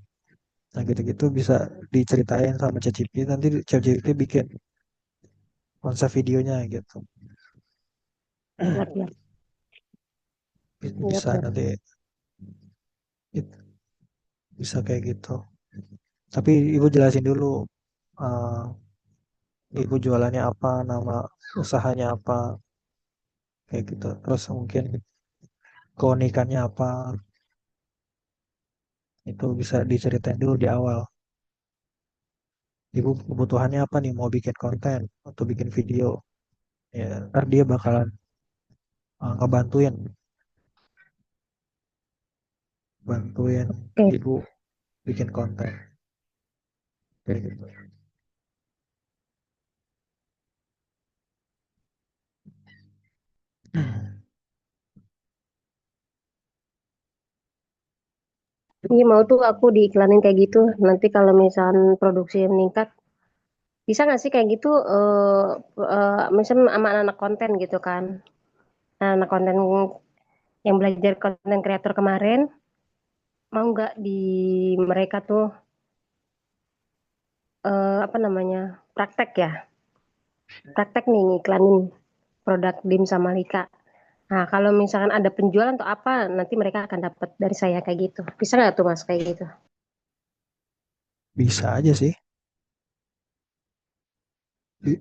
Nah gitu-gitu bisa diceritain sama ChatGPT nanti ChatGPT bikin konsep videonya gitu. Siap, siap, siap, Bisa siap. nanti bisa kayak gitu. Tapi ibu jelasin dulu eh, ibu jualannya apa, nama usahanya apa, kayak gitu. Terus mungkin keunikannya apa, itu bisa diceritain dulu di awal. Ibu kebutuhannya apa nih, mau bikin konten atau bikin video. Ya, ntar dia bakalan ngebantuin, bantuin Oke. ibu bikin konten. Kayak gitu. Ini mau tuh aku diiklanin kayak gitu. Nanti kalau misalnya produksi meningkat, bisa nggak sih kayak gitu? Misalnya sama anak-anak konten gitu kan. Anak konten yang belajar konten kreator kemarin, mau nggak di mereka tuh apa namanya praktek ya? Praktek nih ngiklanin produk Dim sama Lika. Nah, kalau misalkan ada penjualan atau apa, nanti mereka akan dapat dari saya kayak gitu. Bisa nggak tuh Mas kayak gitu? Bisa aja sih,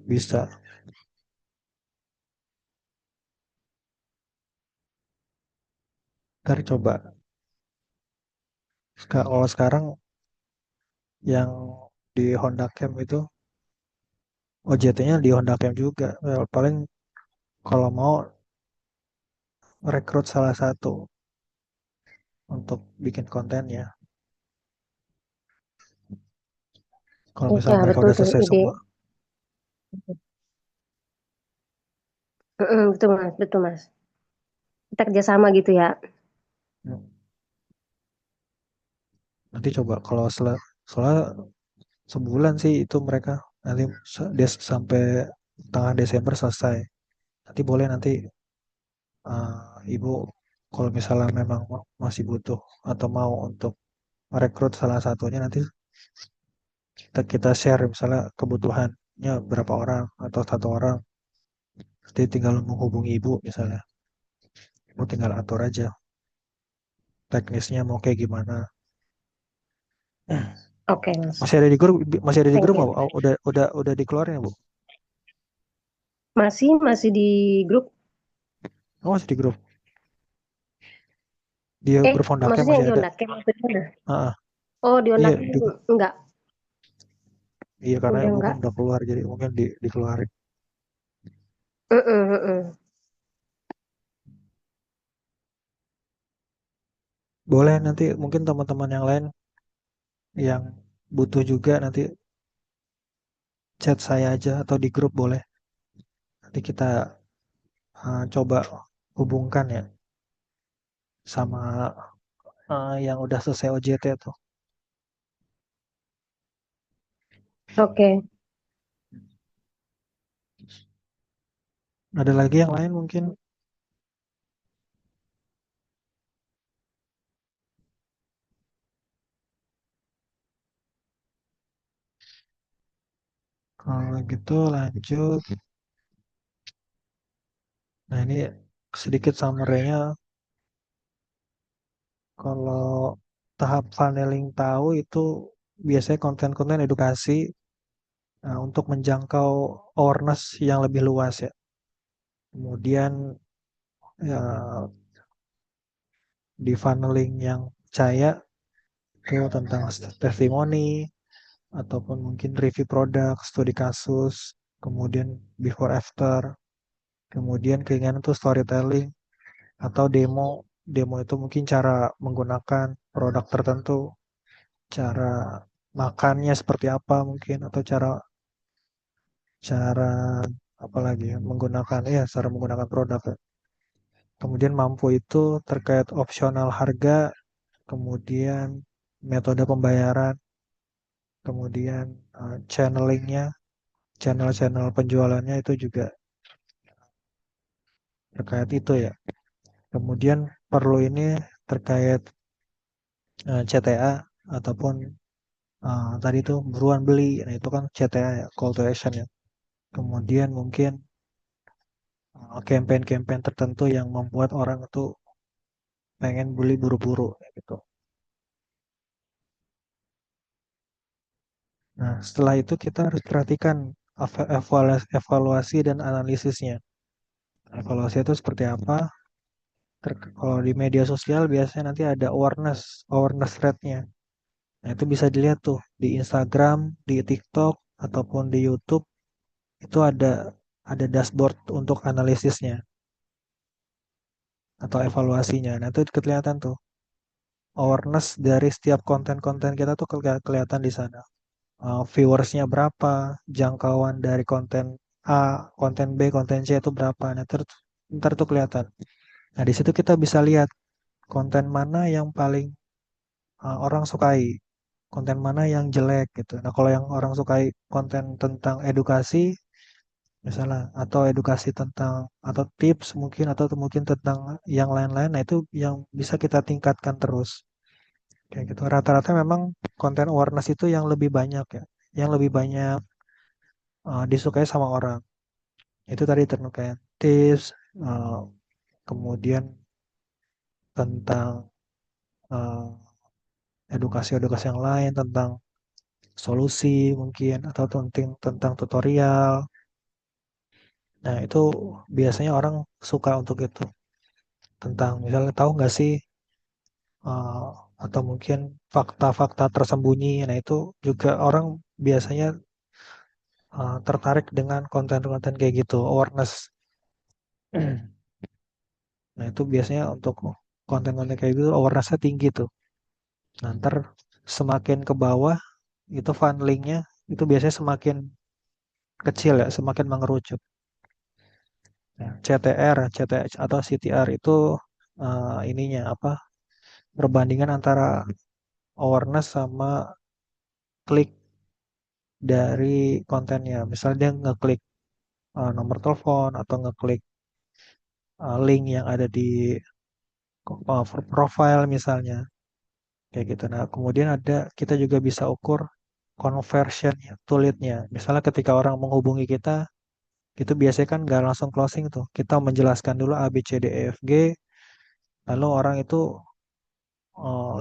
bisa. Ntar coba. Kalau sekarang yang di Honda Camp itu OJT-nya di Honda Camp juga. Well, paling kalau mau rekrut salah satu untuk bikin kontennya. Kalau Iya misalnya mereka betul udah tuh selesai ide. semua. Betul Mas, betul Mas. Kita kerjasama gitu ya. Hmm. Nanti coba kalau soalnya sebulan sih itu mereka nanti sampai tengah Desember selesai. Nanti boleh nanti ibu kalau misalnya memang masih butuh atau mau untuk merekrut salah satunya nanti kita share misalnya kebutuhannya berapa orang atau satu orang. Nanti tinggal menghubungi ibu misalnya. Ibu tinggal atur aja teknisnya mau kayak gimana. Oke Mas. Masih ada di grup, masih ada di Thank grup you. nggak, Bu? Oh, udah dikeluarin ya, Bu? Masih di grup. Oh, masih di grup. Dia grup Honda Maksudnya masih yang di ada. Honda Camp maksudnya? Ah, ah. Oh, di Honda Iya, Camp enggak. iya karena Udah ibu kan enggak. udah keluar jadi mungkin dikeluarin. Mm-mm, mm-mm. Boleh nanti mungkin teman-teman yang lain yang butuh juga nanti chat saya aja atau di grup boleh. Nanti kita coba hubungkan ya sama yang udah selesai OJT tuh. Oke. Ada lagi yang lain mungkin. Kalau gitu lanjut. Nah ini sedikit summary-nya. Kalau tahap funneling tahu itu biasanya konten-konten edukasi Nah, untuk menjangkau awareness yang lebih luas ya. Kemudian ya, di funneling yang percaya itu tentang testimoni ataupun mungkin review produk, studi kasus, kemudian before after, kemudian keinginan itu storytelling atau demo. Demo itu mungkin cara menggunakan produk tertentu, cara makannya seperti apa mungkin atau cara cara apa lagi ya, menggunakan ya cara menggunakan produk ya. Kemudian mampu itu terkait opsional harga, kemudian metode pembayaran, kemudian channelingnya, channel-channel penjualannya itu juga terkait itu ya. Kemudian perlu ini terkait CTA ataupun tadi itu buruan beli, nah itu kan CTA ya, call to action ya. Kemudian mungkin campaign-campaign tertentu yang membuat orang itu pengen beli buru-buru gitu. Nah, setelah itu kita harus perhatikan evaluasi dan analisisnya. Evaluasi itu seperti apa? Kalau di media sosial biasanya nanti ada awareness rate-nya. Nah, itu bisa dilihat tuh di Instagram, di TikTok, ataupun di YouTube. Itu ada dashboard untuk analisisnya atau evaluasinya. Nah, itu kelihatan tuh. Awareness dari setiap konten-konten kita tuh kelihatan di sana. Viewersnya berapa, jangkauan dari konten A, konten B, konten C itu berapa. Nah, ntar tuh kelihatan. Nah, di situ kita bisa lihat konten mana yang paling orang sukai, konten mana yang jelek gitu. Nah, kalau yang orang sukai konten tentang edukasi, misalnya, atau edukasi tentang atau tips mungkin atau mungkin tentang yang lain-lain, nah itu yang bisa kita tingkatkan terus. Kayak gitu. Rata-rata memang konten awareness itu yang lebih banyak ya, yang lebih banyak disukai sama orang. Itu tadi terkait tips, uh, kemudian tentang uh, edukasi-edukasi yang lain tentang solusi mungkin atau tentang tutorial. Nah, itu biasanya orang suka untuk itu. Tentang misalnya tahu nggak sih uh, atau mungkin fakta-fakta tersembunyi. Nah, itu juga orang biasanya tertarik dengan konten-konten kayak gitu, awareness. Nah, itu biasanya untuk konten-konten kayak gitu awareness-nya tinggi tuh. Nah, ntar semakin ke bawah itu funneling-nya itu biasanya semakin kecil ya, semakin mengerucut. Nah, CTR atau CTR itu ininya apa? Perbandingan antara awareness sama klik dari kontennya. Misalnya dia ngeklik nomor telepon atau ngeklik link yang ada di profile misalnya. Kayak gitu. Nah, kemudian kita juga bisa ukur conversion to lead-nya. Misalnya ketika orang menghubungi kita, itu biasanya kan nggak langsung closing tuh. Kita menjelaskan dulu A, B, C, D, E, F, G. Lalu orang itu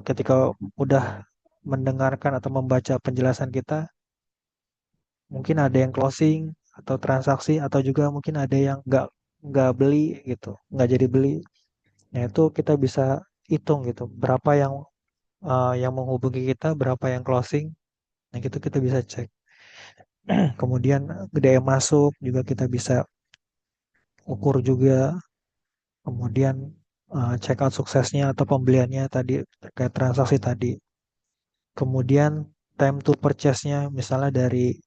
ketika udah mendengarkan atau membaca penjelasan kita, mungkin ada yang closing atau transaksi atau juga mungkin ada yang nggak beli gitu, nggak jadi beli. Nah itu kita bisa hitung gitu, berapa yang menghubungi kita, berapa yang closing. Nah gitu kita bisa cek. Kemudian DM masuk juga kita bisa ukur juga. Kemudian check out suksesnya atau pembeliannya tadi terkait transaksi tadi. Kemudian time to purchase-nya misalnya dari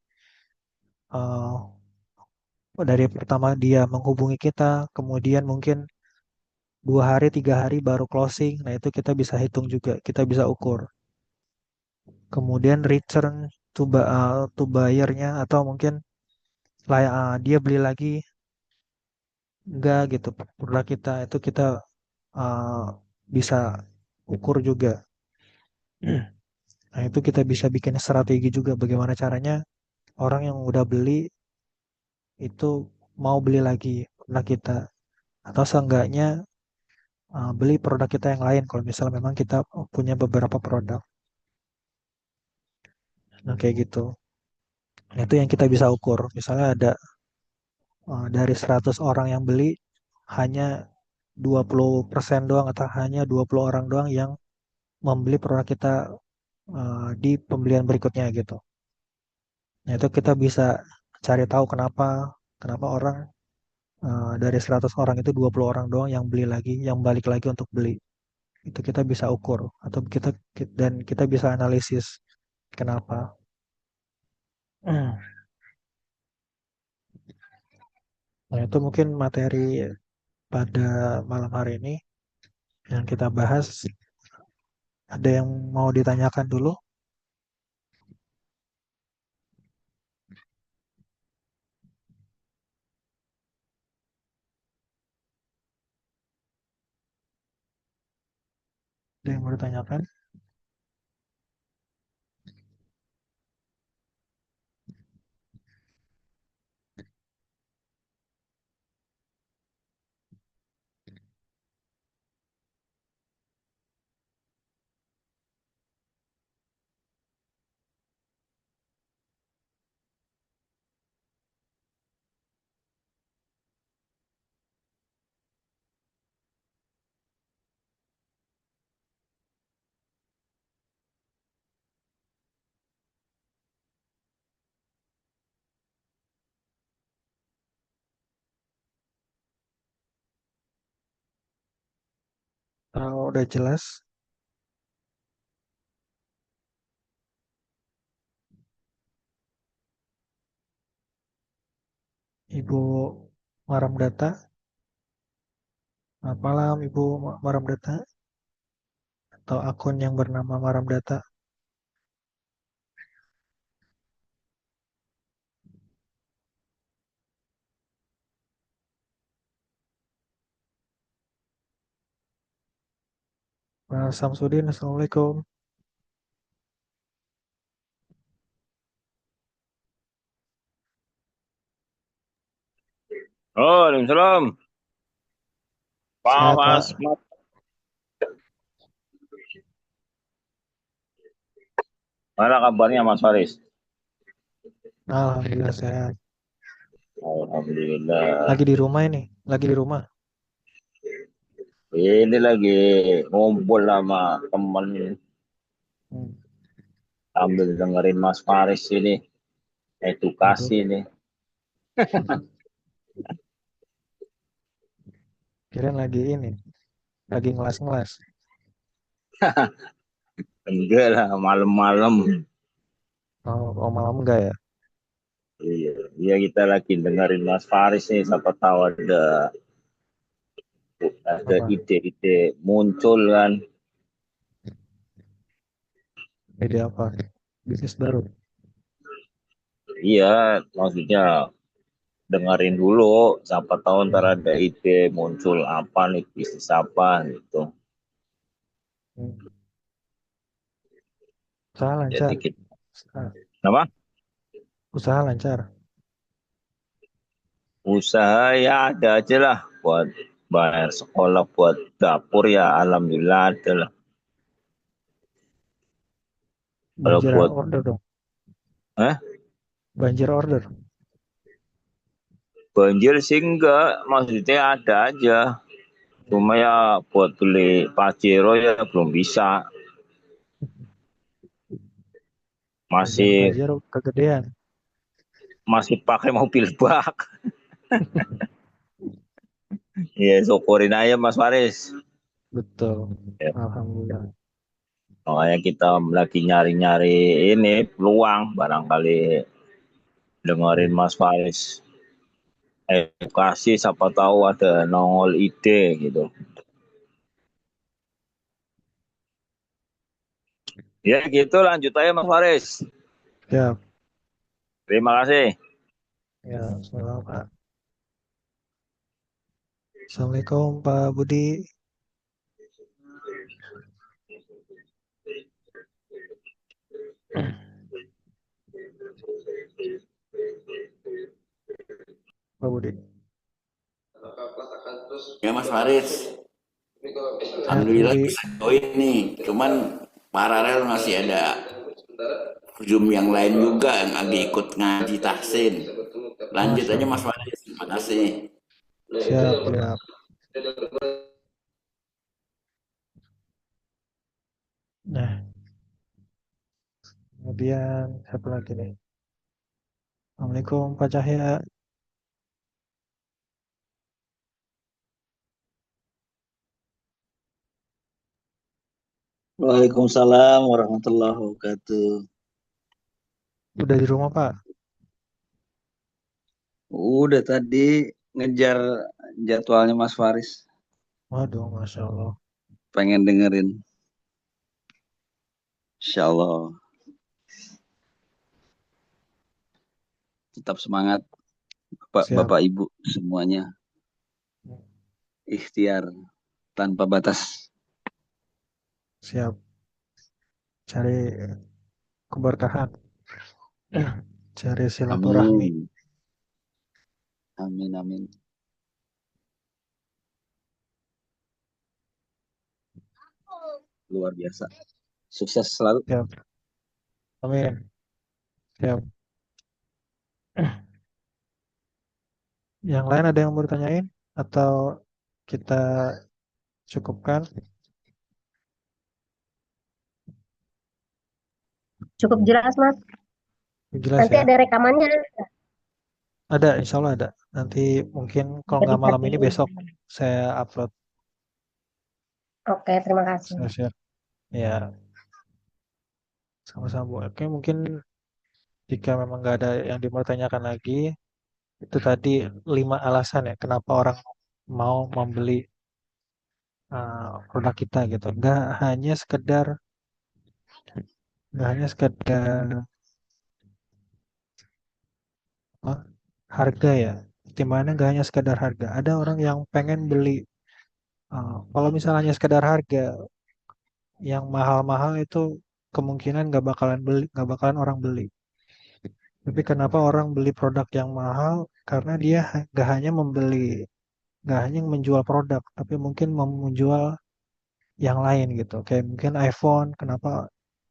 pertama dia menghubungi kita, kemudian mungkin 2 hari, 3 hari baru closing. Nah itu kita bisa hitung juga, kita bisa ukur. Kemudian return to buyer-nya atau mungkin dia beli lagi enggak gitu produk kita itu kita uh, bisa ukur juga. Nah itu kita bisa bikin strategi juga bagaimana caranya orang yang udah beli itu mau beli lagi produk kita atau seenggaknya beli produk kita yang lain kalau misalnya memang kita punya beberapa produk. Nah kayak gitu. Nah, itu yang kita bisa ukur. Misalnya ada dari 100 orang yang beli, hanya 20% doang atau hanya 20 orang doang yang membeli produk kita di pembelian berikutnya gitu. Nah, itu kita bisa cari tahu kenapa kenapa orang dari 100 orang itu 20 orang doang yang beli lagi, yang balik lagi untuk beli. Itu kita bisa ukur atau dan kita bisa analisis kenapa. Nah, itu mungkin materi pada malam hari ini yang kita bahas. Ada yang mau ditanyakan dulu? Ada yang mau ditanyakan? Kalau udah jelas, Ibu Maram Data. Selamat malam Ibu Maram Data atau akun yang bernama Maram Data. Mas Samsudin, Assalamualaikum. Oh, Waalaikumsalam. Pak Sehat Mas, Pak? mana kabarnya Mas Faris? Alhamdulillah sehat. Alhamdulillah. Lagi di rumah ini, lagi di rumah. Ini lagi ngumpul sama temen Hmm. sambil dengerin Mas Faris ini Waduh, edukasi ini. kirain lagi ini, lagi ngelas-ngelas. Enggak lah malam-malam. Oh, malam enggak ya? Iya, iya kita lagi dengerin Mas Faris nih. Siapa tahu ada Apa? ide-ide muncul kan. Ide apa? Bisnis baru. Iya, maksudnya dengerin dulu. Siapa tahu ntar ada ide muncul apa nih bisnis apa gitu. Hmm. Usaha Jadi lancar. kita Usaha, apa? usaha lancar. Usaha ya ada aja lah buat bayar sekolah, buat dapur ya alhamdulillah ada lah. Kalau Banjir buat order dong. eh Banjir order. banjir sih enggak, maksudnya ada aja. Cuma ya buat beli Pajero ya belum bisa. Lagian Masih Pajero kegedean. masih pakai mobil bak. Ya syukurin aja Mas Faris. Betul. Ya, Alhamdulillah. makanya kita lagi nyari-nyari ini peluang barangkali dengerin Hmm. Mas Faris edukasi siapa tahu ada nongol ide gitu. Ya gitu lanjut aja Mas Faris. Ya, Terima kasih. ya, selamat Pak. Assalamualaikum Pak Budi. Pak Budi. Ya Mas Faris, Sehat Alhamdulillah Budi. bisa join nih. Cuman paralel masih ada Zoom yang lain juga yang lagi ikut ngaji tahsin. Lanjut Masya aja Mas Allah. Faris. Terima kasih. Siap, siap. Nah, kemudian siapa lagi nih? Assalamualaikum Pak Cahya. Waalaikumsalam warahmatullahi wabarakatuh. Udah di rumah Pak? Udah tadi ngejar jadwalnya Mas Faris. Waduh, Masya Allah. Pengen dengerin. Insya Allah. Tetap semangat Bapak, Siap, Bapak Ibu semuanya. Ikhtiar tanpa batas. siap. Cari keberkahan. Cari silaturahmi. Amin. Amin, amin. Luar biasa. Sukses selalu. Siap. Amin. Siap. Yang lain ada yang mau ditanyain? Atau kita cukupkan? Cukup jelas, Mas. Jelas Nanti ya? ada rekamannya. Ada, insya Allah ada. Nanti mungkin kalau Biar nggak malam ini diperhatiin. besok saya upload. Oke, terima kasih. Saya share. Ya, sama-sama. Oke, mungkin jika memang nggak ada yang dipertanyakan lagi, itu tadi 5 alasan ya kenapa orang mau membeli produk kita gitu. Nggak hanya sekedar apa, harga ya. Timbangannya nggak hanya sekedar harga. Ada orang yang pengen beli. Kalau misalnya sekedar harga, yang mahal-mahal itu kemungkinan nggak bakalan orang beli. Tapi kenapa orang beli produk yang mahal? Karena dia nggak hanya menjual produk, tapi mungkin mau menjual yang lain gitu. Kayak mungkin iPhone, kenapa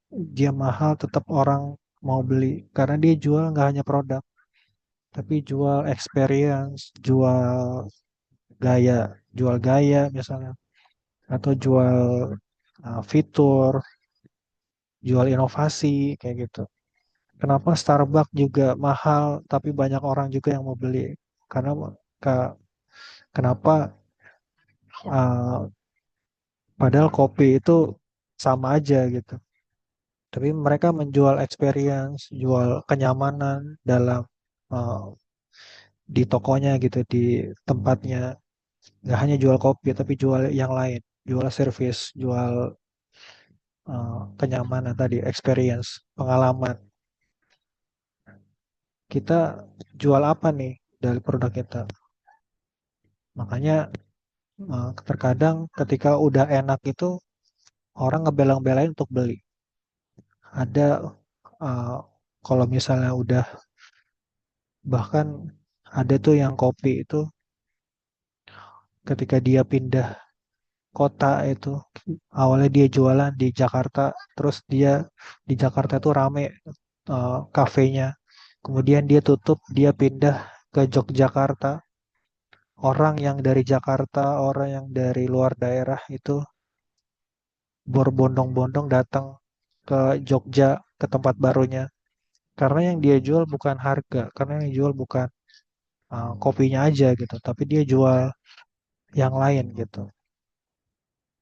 dia mahal tetap orang mau beli? Karena dia jual nggak hanya produk, tapi jual experience, gaya, jual gaya misalnya, atau jual fitur, jual inovasi kayak gitu. Kenapa Starbucks juga mahal, tapi banyak orang juga yang mau beli? Karena ke- kenapa uh, padahal kopi itu sama aja gitu. Tapi mereka menjual experience, jual kenyamanan dalam uh, di tokonya gitu, di tempatnya. Nggak hanya jual kopi, tapi jual yang lain, jual service, jual kenyamanan tadi, experience, pengalaman. Kita jual apa nih dari produk kita? Makanya terkadang ketika udah enak itu orang ngebelang-belain untuk beli. Ada uh, kalau misalnya udah bahkan ada tuh yang kopi itu ketika dia pindah kota itu awalnya dia jualan di Jakarta, terus dia di Jakarta tuh rame kafenya. Kemudian dia tutup, dia pindah ke Yogyakarta. Orang yang dari Jakarta, orang yang dari luar daerah itu berbondong-bondong datang ke Jogja, ke tempat barunya. Karena yang dia jual bukan harga, karena yang jual bukan kopinya aja gitu, tapi dia jual yang lain gitu.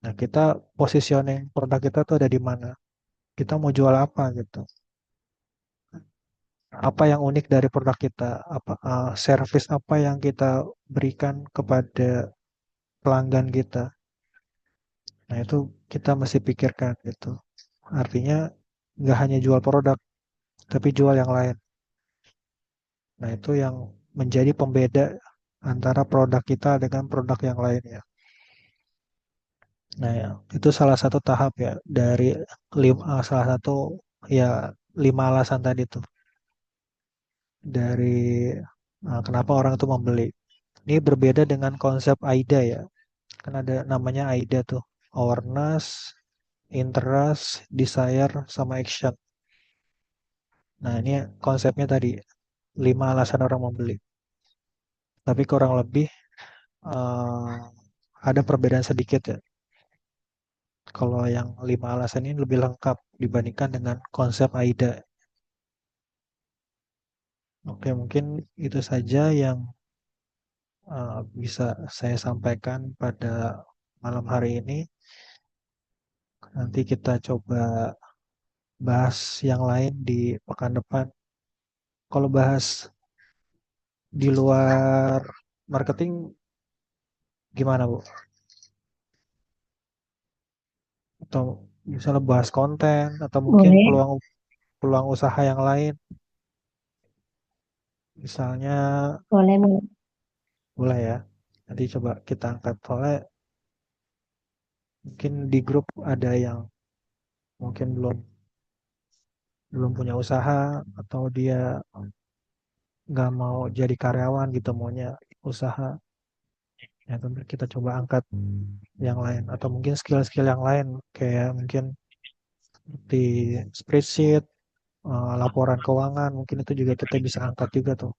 Nah, kita positioning produk kita tuh ada di mana? Kita mau jual apa gitu? Apa yang unik dari produk kita? Service apa yang kita berikan kepada pelanggan kita? Nah, itu kita mesti pikirkan gitu. Artinya nggak hanya jual produk, tapi jual yang lain. Nah, itu yang menjadi pembeda antara produk kita dengan produk yang lainnya. Nah, ya, itu salah satu tahap ya dari salah satu ya 5 alasan tadi tuh dari kenapa orang itu membeli. Ini berbeda dengan konsep AIDA ya. Kan ada namanya AIDA tuh, awareness, interest, desire, sama action. Nah, ini konsepnya tadi 5 alasan orang membeli. Tapi kurang lebih eh, ada perbedaan sedikit ya. Kalau yang 5 alasan ini lebih lengkap dibandingkan dengan konsep AIDA. Oke, mungkin itu saja yang bisa saya sampaikan pada malam hari ini. Nanti kita coba bahas yang lain di pekan depan. Kalau bahas di luar marketing gimana, Bu? Atau misalnya bahas konten atau mungkin Boleh, peluang peluang usaha yang lain. Misalnya boleh, boleh. boleh ya. Nanti coba kita angkat. Soalnya mungkin di grup ada yang mungkin belum belum punya usaha atau dia nggak mau jadi karyawan gitu, maunya usaha. Ya, tentu kita coba angkat yang lain atau mungkin skill-skill yang lain kayak mungkin di spreadsheet, laporan keuangan, mungkin itu juga kita bisa angkat juga tuh.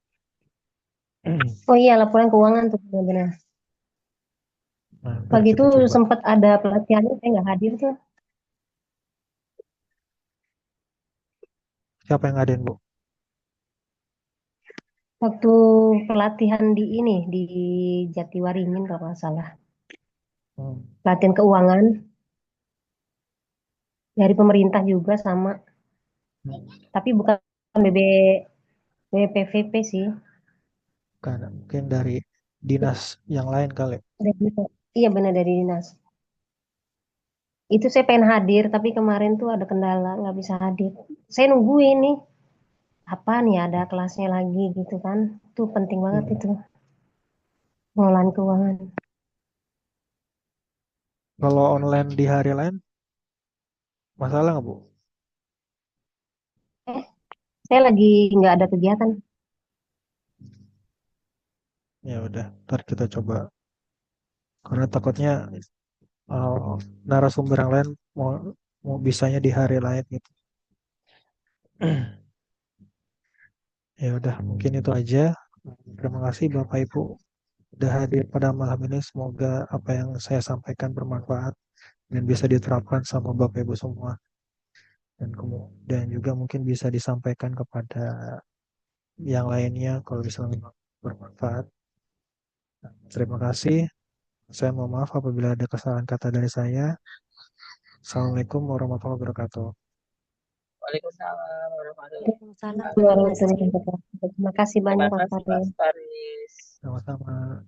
Oh iya, laporan keuangan tuh benar-benar. Nah, ntar Pagi kita itu coba. sempat ada pelatihannya, saya nggak hadir tuh. Siapa yang ngadain, Bu? Waktu pelatihan di ini, di Jatiwaringin kalau nggak salah. Hmm. Pelatihan keuangan dari pemerintah juga sama. Tapi bukan BB, BPVP sih. Karena mungkin dari dinas yang lain kali. Iya benar dari dinas. Itu saya pengen hadir, tapi kemarin tuh ada kendala, nggak bisa hadir. Saya nungguin nih, apa nih ada kelasnya lagi gitu kan. Itu penting banget Hmm. itu, pengelolaan keuangan. Kalau online di hari lain, masalah nggak, Bu? Eh, saya lagi nggak ada kegiatan. Ya udah, ntar kita coba. Karena takutnya narasumber yang lain mau mau bisanya di hari lain gitu. Ya udah, mungkin itu aja. Terima kasih Bapak Ibu udah hadir pada malam ini. Semoga apa yang saya sampaikan bermanfaat dan bisa diterapkan sama Bapak Ibu semua. Dan kemudian juga mungkin bisa disampaikan kepada yang lainnya kalau misalnya memang bermanfaat. Terima kasih. Saya mohon maaf apabila ada kesalahan kata dari saya. Assalamualaikum warahmatullahi wabarakatuh. Waalaikumsalam warahmatullahi Waalaikumsalam wabarakatuh. warahmatullahi wabarakatuh. Terima kasih Terima banyak Mas kasih Mas Farid. Faris. Sama-sama.